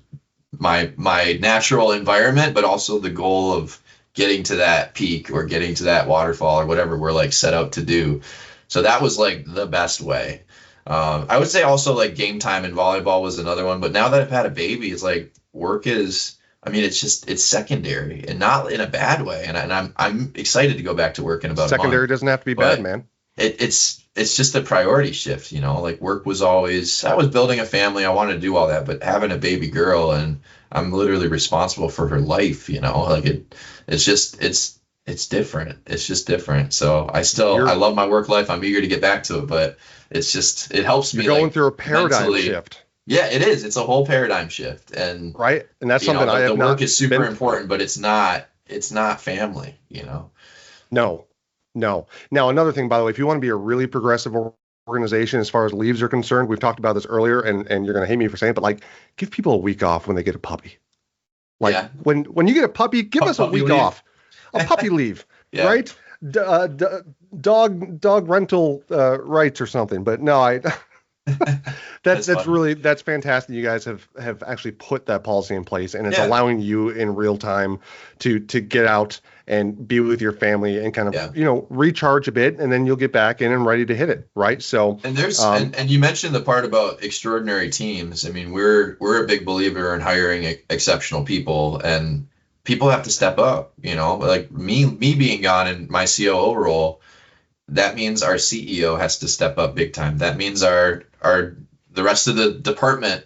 B: my natural environment, but also the goal of getting to that peak or getting to that waterfall or whatever we're like set out to do. So that was like the best way. I would say also like game time in volleyball was another one, but now that I've had a baby, it's like work is, I mean, it's secondary and not in a bad way. And I'm excited to go back to work in about
A: secondary.
B: A month,
A: doesn't have to be bad, man.
B: It's just a priority shift, you know, like work was always, I was building a family. I wanted to do all that, but having a baby girl and I'm literally responsible for her life, you know, like it's different. It's just different. So I love my work life. I'm eager to get back to it, but it helps me.
A: You're going through a paradigm shift.
B: Yeah, it is. It's a whole paradigm shift. And
A: right. And that's something I have
B: the work is super important, but it's not family, you know?
A: No. Now, another thing, by the way, if you want to be a really progressive organization as far as leaves are concerned, we've talked about this earlier and you're going to hate me for saying it, but like give people a week off when they get a puppy. Like when you get a puppy, give us a week off, a puppy leave, right? Dog rental rights or something. But no, that's fantastic. You guys have actually put that policy in place, and it's allowing you in real time to get out and be with your family and kind of recharge a bit, and then you'll get back in and ready to hit it, right? So
B: and there's and you mentioned the part about extraordinary teams. I mean, we're a big believer in hiring exceptional people, and people have to step up. You know, like me being gone in my COO role, that means our CEO has to step up big time. That means the rest of the department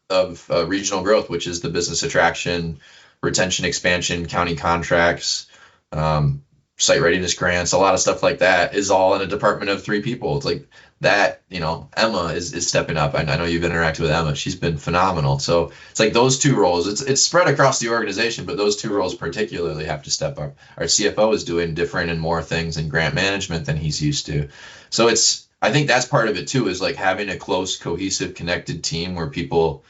B: of regional growth, which is the business attraction, retention, expansion, county contracts, site readiness grants, a lot of stuff like that is all in a department of 3 people. It's like that, you know, Emma is stepping up. I know you've interacted with Emma. She's been phenomenal. So it's like those 2 roles, it's spread across the organization, but those 2 roles particularly have to step up. Our CFO is doing different and more things in grant management than he's used to. So I think that's part of it too, is like having a close, cohesive, connected team where people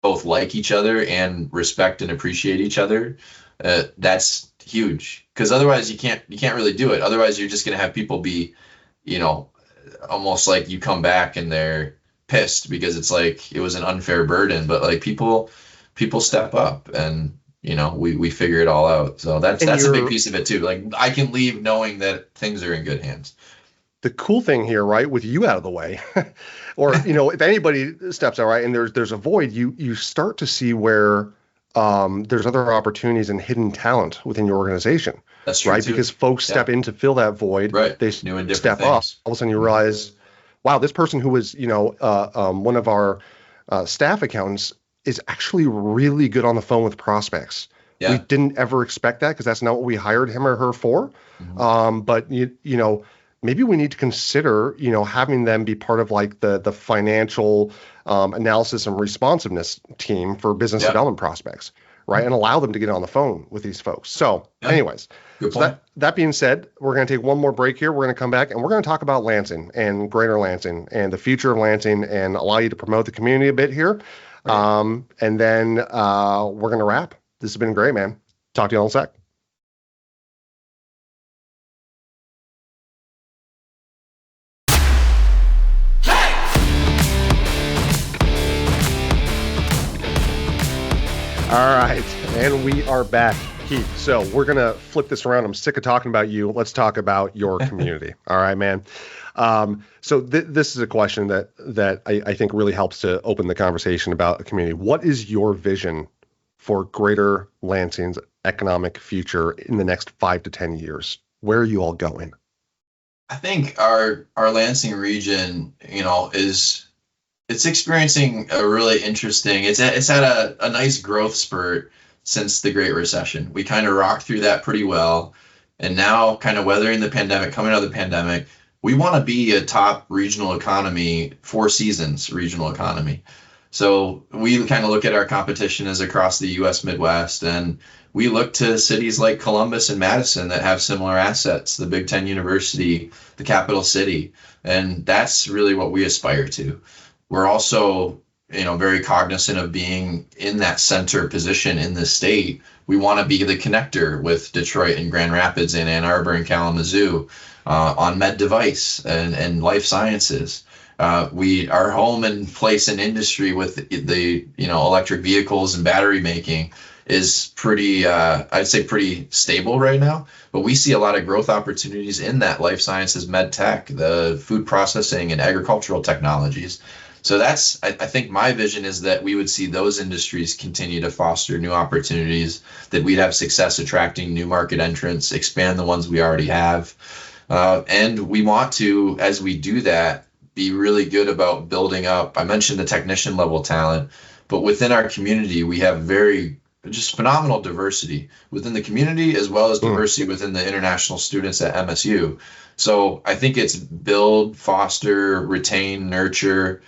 B: both like each other and respect and appreciate each other. That's huge, because otherwise you can't really do it. Otherwise you're just going to have people be, you know, almost like you come back and they're pissed because it's like it was an unfair burden. But like people step up and, you know, we figure it all out. So that's a big piece of it too. Like I can leave knowing that things are in good hands.
A: The cool thing here, right, with you out of the way, or, you know, if anybody steps out, right, and there's a void, you start to see where there's other opportunities and hidden talent within your organization.
B: That's true,
A: right?
B: Too.
A: Because folks step in to fill that void.
B: Right.
A: They step up. All of a sudden you realize, wow, this person who was, you know, one of our staff accountants is actually really good on the phone with prospects. Yeah. We didn't ever expect that because that's not what we hired him or her for. Mm-hmm. But you know, maybe we need to consider, you know, having them be part of like the financial analysis and responsiveness team for business development prospects, right? And allow them to get on the phone with these folks. So anyways, so that being said, we're going to take one more break here. We're going to come back and we're going to talk about Lansing and Greater Lansing and the future of Lansing and allow you to promote the community a bit here. Right. And then we're going to wrap. This has been great, man. Talk to you all in a sec. All right, and we are back, Keith. So we're going to flip this around. I'm sick of talking about you. Let's talk about your community. All right, man. So this is a question that I think really helps to open the conversation about a community. What is your vision for Greater Lansing's economic future in the next 5 to 10 years? Where are you all going?
B: I think our Lansing region, you know, it's experiencing a really interesting, it's had a nice growth spurt since the Great Recession. We kind of rocked through that pretty well. And now, kind of weathering the pandemic, coming out of the pandemic, we want to be a top regional economy, Four Seasons regional economy. So we kind of look at our competition as across the U.S. Midwest, and we look to cities like Columbus and Madison that have similar assets, the Big Ten University, the capital city, and that's really what we aspire to. We're also, very cognizant of being in that center position in the state. We want to be the connector with Detroit and Grand Rapids and Ann Arbor and Kalamazoo on med device and life sciences. Our home and place and industry with the electric vehicles and battery making is pretty, I'd say pretty stable right now, but we see a lot of growth opportunities in that life sciences, med tech, the food processing and agricultural technologies. So I think my vision is that we would see those industries continue to foster new opportunities, that we'd have success attracting new market entrants, expand the ones we already have. And we want to, as we do that, be really good about building up. I mentioned the technician level talent, but within our community, we have just phenomenal diversity within the community, as well as diversity within the international students at MSU. So I think it's build, foster, retain, nurture,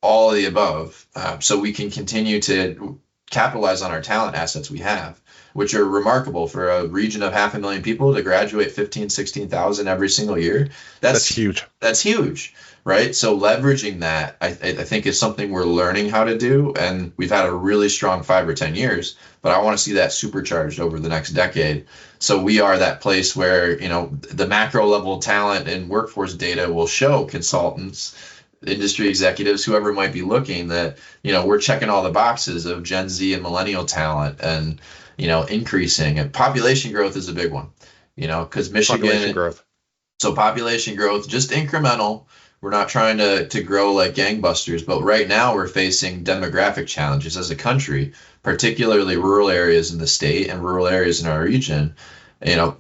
B: all of the above, so we can continue to capitalize on our talent assets we have, which are remarkable for a region of 500,000 people to graduate 15, 16,000 every single year. That's huge. That's huge, right? So leveraging that, I think, is something we're learning how to do, and we've had a really strong 5 or 10 years, but I want to see that supercharged over the next decade. So we are that place where, the macro level talent and workforce data will show consultants, industry executives, whoever might be looking, that, we're checking all the boxes of Gen Z and millennial talent and, increasing. And population growth is a big one, because Michigan.
A: Population growth.
B: So population growth, just incremental. We're not trying to grow like gangbusters, but right now we're facing demographic challenges as a country, particularly rural areas in the state and rural areas in our region.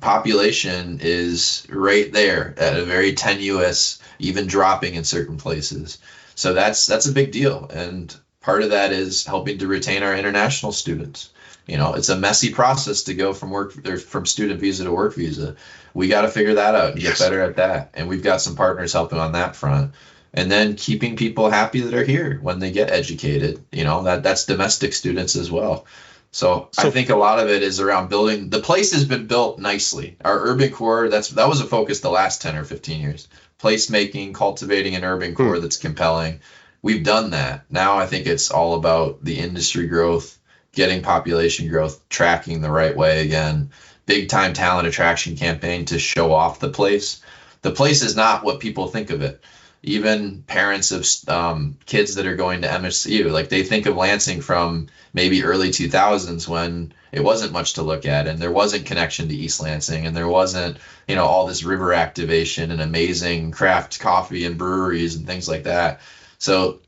B: Population is right there at a very tenuous, even dropping in certain places. So that's a big deal. And part of that is helping to retain our international students. It's a messy process to go from student visa to work visa. We got to figure that out and get better at that. And we've got some partners helping on that front. And then keeping people happy that are here when they get educated, that's domestic students as well. So I think a lot of it is around building. The place has been built nicely. Our urban core, that was a focus the last 10 or 15 years. Placemaking, cultivating an urban core that's compelling. We've done that. Now I think it's all about the industry growth, getting population growth, tracking the right way again. Big time talent attraction campaign to show off the place. The place is not what people think of it. Even parents of kids that are going to MSU, like they think of Lansing from maybe early 2000s when it wasn't much to look at, and there wasn't connection to East Lansing, and there wasn't, all this river activation and amazing craft coffee and breweries and things like that. So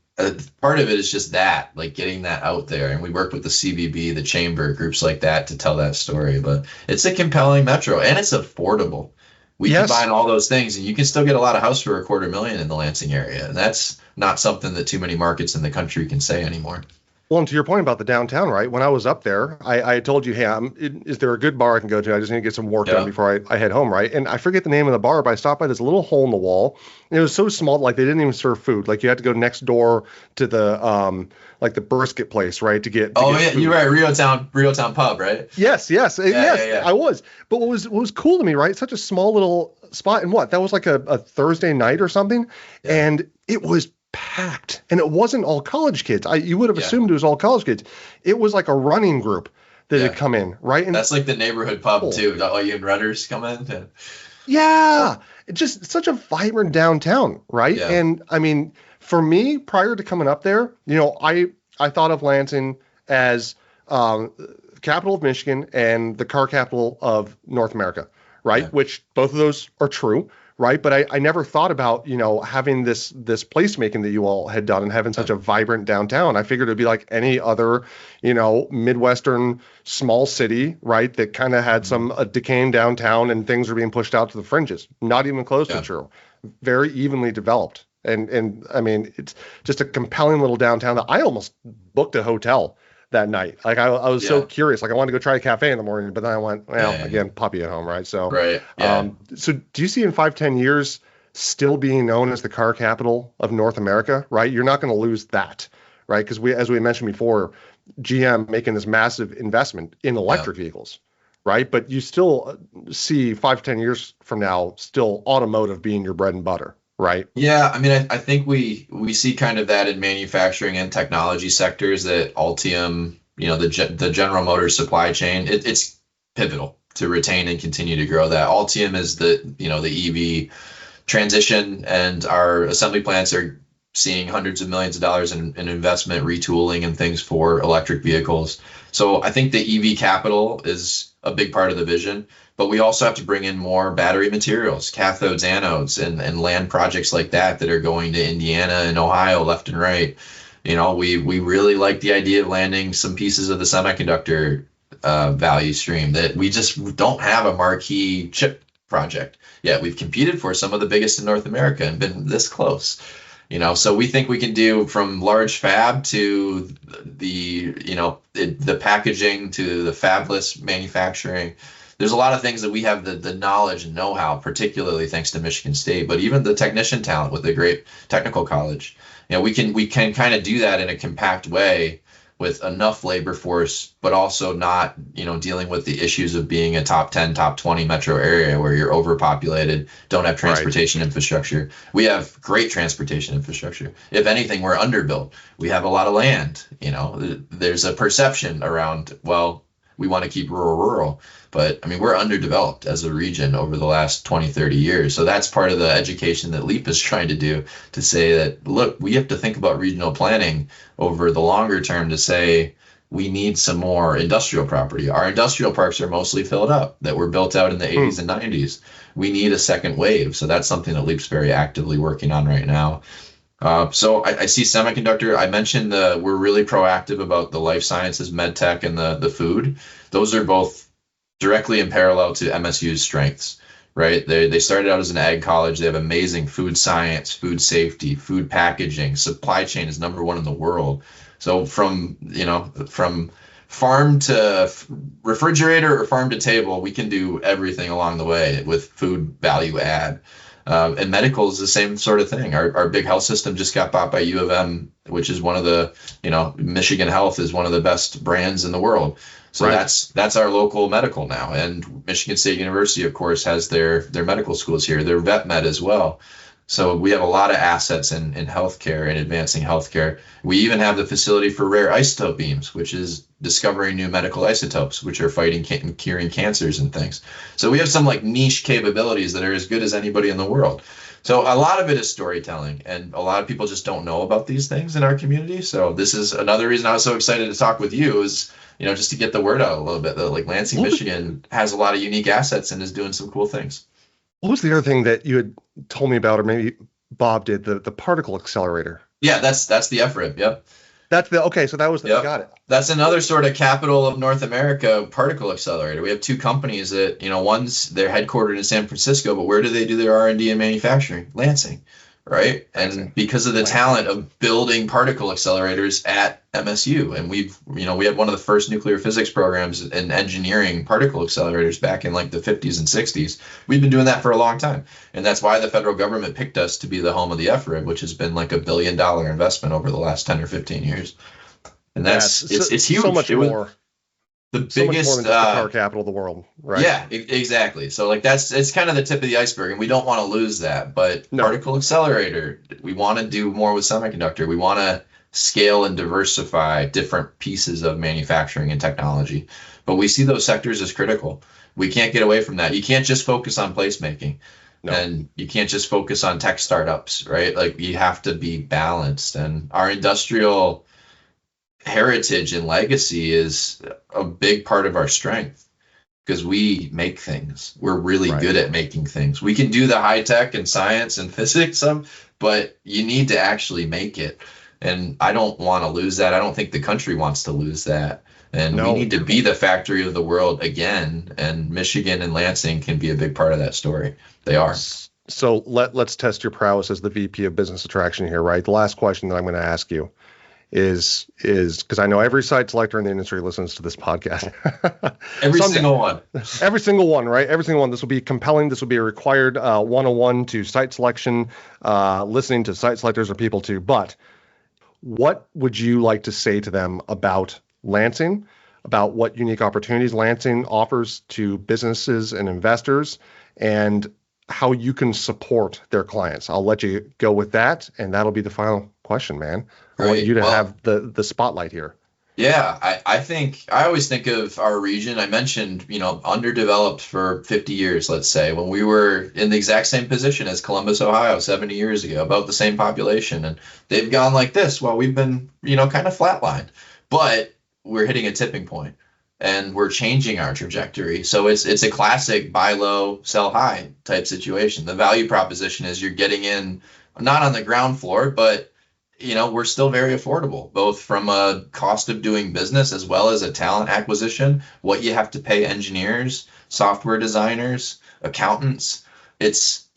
B: part of it is just that, like getting that out there. And we work with the CVB, the Chamber, groups like that to tell that story. But it's a compelling metro, and it's affordable. We combine all those things, and you can still get a lot of house for $250,000 in the Lansing area. And that's not something that too many markets in the country can say anymore.
A: Well, and to your point about the downtown, right? When I was up there, I told you, hey, is there a good bar I can go to? I just need to get some work done before I head home, right? And I forget the name of the bar, but I stopped by this little hole in the wall. And it was so small, like they didn't even serve food. Like you had to go next door to the like the brisket place, right? To get
B: food. You're right, Real Town Pub, right?
A: Yes, I was. But what was cool to me, right? Such a small little spot, and that was like a Thursday night or something, and it was packed, and it wasn't all college kids. You would have assumed it was all college kids. It was like a running group that had come in, right? And
B: that's like the neighborhood pub too. All you runners come in.
A: Just such a vibrant downtown, right? Yeah. And I mean, for me, prior to coming up there, I thought of Lansing as capital of Michigan and the car capital of North America, right? Yeah. Which both of those are true. Right. But I never thought about, having this placemaking that you all had done and having such a vibrant downtown. I figured it'd be like any other, Midwestern small city. Right. That kind of had a decaying downtown and things are being pushed out to the fringes. Not even close to true. Very evenly developed. And I mean, it's just a compelling little downtown that I almost booked a hotel that night. Like I was so
B: Yeah.
A: curious. Like I wanted to go try a cafe in the morning, but then I went, well,
B: Yeah.
A: again, puppy at home, right? So,
B: Right. Yeah.
A: so do you see in 5-10 years still being known as the car capital of North America, right? You're not going to lose that, right? Because as we mentioned before, GM making this massive investment in
B: Yeah.
A: electric vehicles, right? But you still see 5-10 years from now, still automotive being your bread and butter, right?
B: Yeah, I mean, I think we see kind of that in manufacturing and technology sectors that Ultium, the General Motors supply chain, it's pivotal to retain and continue to grow that. Ultium is the EV transition, and our assembly plants are seeing hundreds of millions of dollars in investment, retooling, and things for electric vehicles. So I think the EV capital is a big part of the vision, but we also have to bring in more battery materials, cathodes, anodes, and land projects like that are going to Indiana and Ohio left and right. We really like the idea of landing some pieces of the semiconductor value stream that we just don't have a marquee chip project yet. We've competed for some of the biggest in North America and been this close. So we think we can do from large fab to the packaging to the fabless manufacturing. There's a lot of things that we have the knowledge and know-how, particularly thanks to Michigan State, but even the technician talent with a great technical college. We can kind of do that in a compact way with enough labor force, but also not, dealing with the issues of being a top 10, top 20 metro area where you're overpopulated, don't have transportation infrastructure. We have great transportation infrastructure. If anything, we're underbuilt. We have a lot of land. There's a perception around, well, we want to keep rural, but I mean, we're underdeveloped as a region over the last 20, 30 years. So that's part of the education that LEAP is trying to do, to say that, look, we have to think about regional planning over the longer term to say we need some more industrial property. Our industrial parks are mostly filled up that were built out in the 80s and 90s. We need a second wave. So that's something that LEAP's very actively working on right now. So I see semiconductor. I mentioned we're really proactive about the life sciences, med tech, and the food. Those are both directly in parallel to MSU's strengths, right? They started out as an ag college. They have amazing food science, food safety, food packaging. Supply chain is number one in the world. So from farm to refrigerator or farm to table, we can do everything along the way with food value add. And medical is the same sort of thing. Our big health system just got bought by U of M, which is one of the, Michigan Health is one of the best brands in the world. So that's our local medical now. And Michigan State University, of course, has their medical schools here. Their vet med as well. So we have a lot of assets in healthcare and advancing healthcare. We even have the facility for rare isotope beams, which is discovering new medical isotopes, which are fighting and curing cancers and things. So we have some niche capabilities that are as good as anybody in the world. So a lot of it is storytelling, and a lot of people just don't know about these things in our community. So this is another reason I was so excited to talk with you, is just to get the word out a little bit that Lansing, Michigan has a lot of unique assets and is doing some cool things.
A: What was the other thing that you had told me about, or maybe Bob did, the particle accelerator?
B: Yeah, that's the FRIB. Yep.
A: Okay. So that was
B: yep.
A: Got it.
B: That's another sort of capital of North America particle accelerator. We have two companies that, one's they're headquartered in San Francisco, but where do they do their R&D and manufacturing? Lansing, right? And because of the talent of building particle accelerators at MSU, and we had one of the first nuclear physics programs and engineering particle accelerators back in the 50s and 60s. We've been doing that for a long time, and that's why the federal government picked us to be the home of the FRIB, which has been $1 billion investment over the last 10 or 15 years. And it's huge.
A: So much more.
B: The biggest
A: much more than just the car capital of the world, right?
B: Yeah, exactly. So it's kind of the tip of the iceberg, and we don't want to lose that. But particle accelerator, we want to do more with semiconductor. We want to scale and diversify different pieces of manufacturing and technology. But we see those sectors as critical. We can't get away from that. You can't just focus on placemaking. No. And you can't just focus on tech startups, right? You have to be balanced. And our industrial heritage and legacy is a big part of our strength, because we make things. We're really good at making things. We can do the high tech and science and physics, but you need to actually make it. And I don't want to lose that. I don't think the country wants to lose that. And we need to be the factory of the world again. And Michigan and Lansing can be a big part of that story. They are.
A: So let's test your prowess as the VP of Business Attraction here, right? The last question that I'm going to ask you is because I know every site selector in the industry listens to this podcast.
B: Every single one.
A: Every single one, right? Every single one. This will be compelling. This will be a required 101 to site selection, listening to site selectors or people too. But what would you like to say to them about Lansing, about what unique opportunities Lansing offers to businesses and investors, and how you can support their clients? I'll let you go with that, and that'll be the final question, man. I want you to have the spotlight here.
B: Yeah, I think I always think of our region. I mentioned, underdeveloped for 50 years, let's say, when we were in the exact same position as Columbus, Ohio, 70 years ago, about the same population. And they've gone like this while we've been, kind of flatlined. But we're hitting a tipping point and we're changing our trajectory. So it's a classic buy low, sell high type situation. The value proposition is you're getting in, not on the ground floor, but we're still very affordable, both from a cost of doing business as well as a talent acquisition, what you have to pay engineers, software designers, accountants. It's,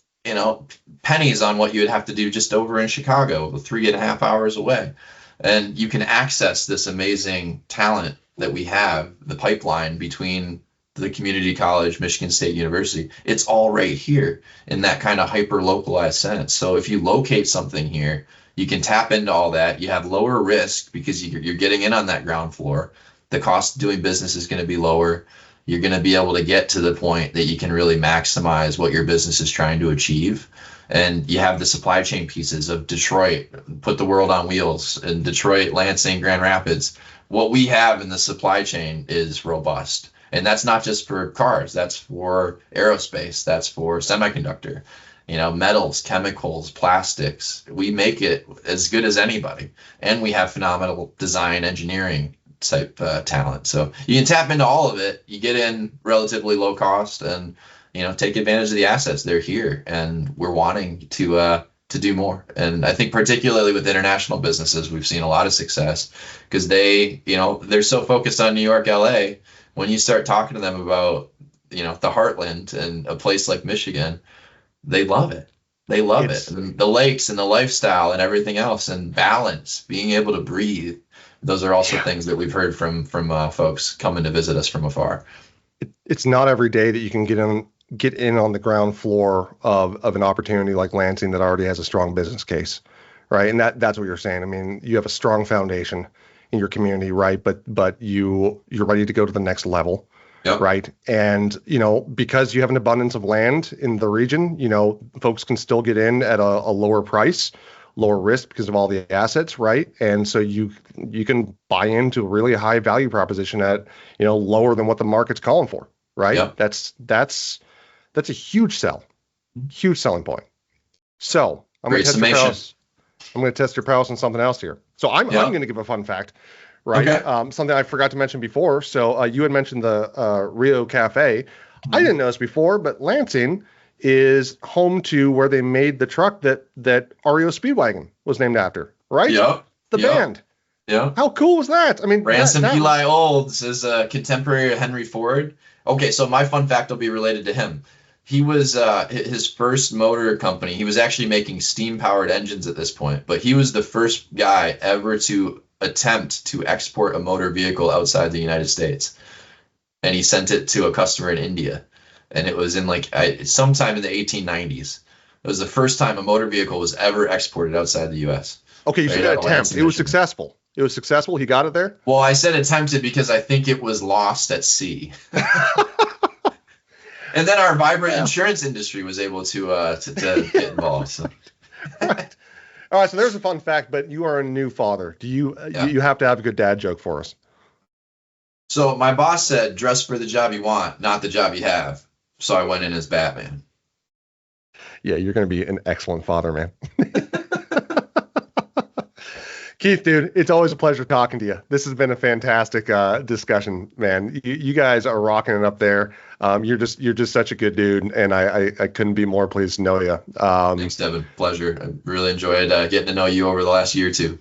B: pennies on what you would have to do just over in Chicago, 3.5 hours away. And you can access this amazing talent that we have, the pipeline between the community college, Michigan State University. It's all right here in that kind of hyper localized sense. So if you locate something here, you can tap into all that. You have lower risk because you're getting in on that ground floor. The cost of doing business is going to be lower. You're going to be able to get to the point that you can really maximize what your business is trying to achieve. And you have the supply chain pieces of Detroit, put the world on wheels, and Detroit, Lansing, Grand Rapids. What we have in the supply chain is robust. And that's not just for cars. That's for aerospace. That's for semiconductor. Metals, chemicals, plastics. We make it as good as anybody. And we have phenomenal design engineering type talent. So you can tap into all of it. You get in relatively low cost and, take advantage of the assets. They're here and we're wanting to do more. And I think particularly with international businesses, we've seen a lot of success because they're so focused on New York, LA. When you start talking to them about, the heartland and a place like Michigan, they love it. They love it. And the lakes and the lifestyle and everything else and balance, being able to breathe. Those are also things that we've heard from folks coming to visit us from afar.
A: It's not every day that you can get in on the ground floor of an opportunity like Lansing that already has a strong business case, right? And that's what you're saying. I mean, you have a strong foundation in your community, right? But you're ready to go to the next level. Yep. Right. And, because you have an abundance of land in the region, folks can still get in at a lower price, lower risk because of all the assets. Right. And so you can buy into a really high value proposition at, lower than what the market's calling for. Right. Yep. That's a huge selling point. So I'm going to test your prowess on something else here. So I'm going to give a fun fact. Right. Okay. Something I forgot to mention before. So you had mentioned the Rio Cafe. I didn't know this before, but Lansing is home to where they made the truck that REO Speedwagon was named after. Right. Yep. The band. Yeah. How cool was that? I mean,
B: Ransom Eli Olds is a contemporary of Henry Ford. Okay, so my fun fact will be related to him. He was his first motor company. He was actually making steam-powered engines at this point, but he was the first guy ever to attempt to export a motor vehicle outside the United States. And he sent it to a customer in India. And it was in sometime in the 1890s. It was the first time a motor vehicle was ever exported outside the U.S.
A: Okay, you said attempt. It was successful. It was successful. He got it there?
B: Well, I said attempted because I think it was lost at sea. And then our vibrant insurance industry was able to get involved. So.
A: Right. All right, so there's a fun fact, but you are a new father. Do you you have to have a good dad joke for us?
B: So my boss said, dress for the job you want, not the job you have. So I went in as Batman.
A: Yeah, you're going to be an excellent father, man. Keith, dude, it's always a pleasure talking to you. This has been a fantastic discussion, man. You guys are rocking it up there. You're just such a good dude, and I couldn't be more pleased to know you.
B: Thanks, Devin. Pleasure. I really enjoyed getting to know you over the last year or two.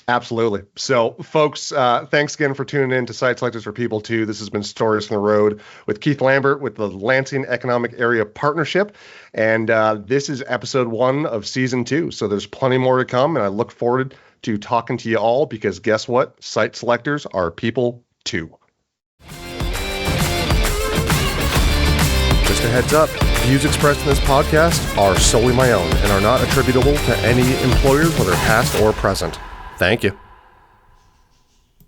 A: Absolutely. So, folks, thanks again for tuning in to Site Selectors for People Too. This has been Stories from the Road with Keith Lambert with the Lansing Economic Area Partnership. And this is episode 1 of season 2. So there's plenty more to come, and I look forward to talking to you all, because guess what? Site selectors are people too. Just a heads up, views expressed in this podcast are solely my own and are not attributable to any employers, whether past or present. Thank you.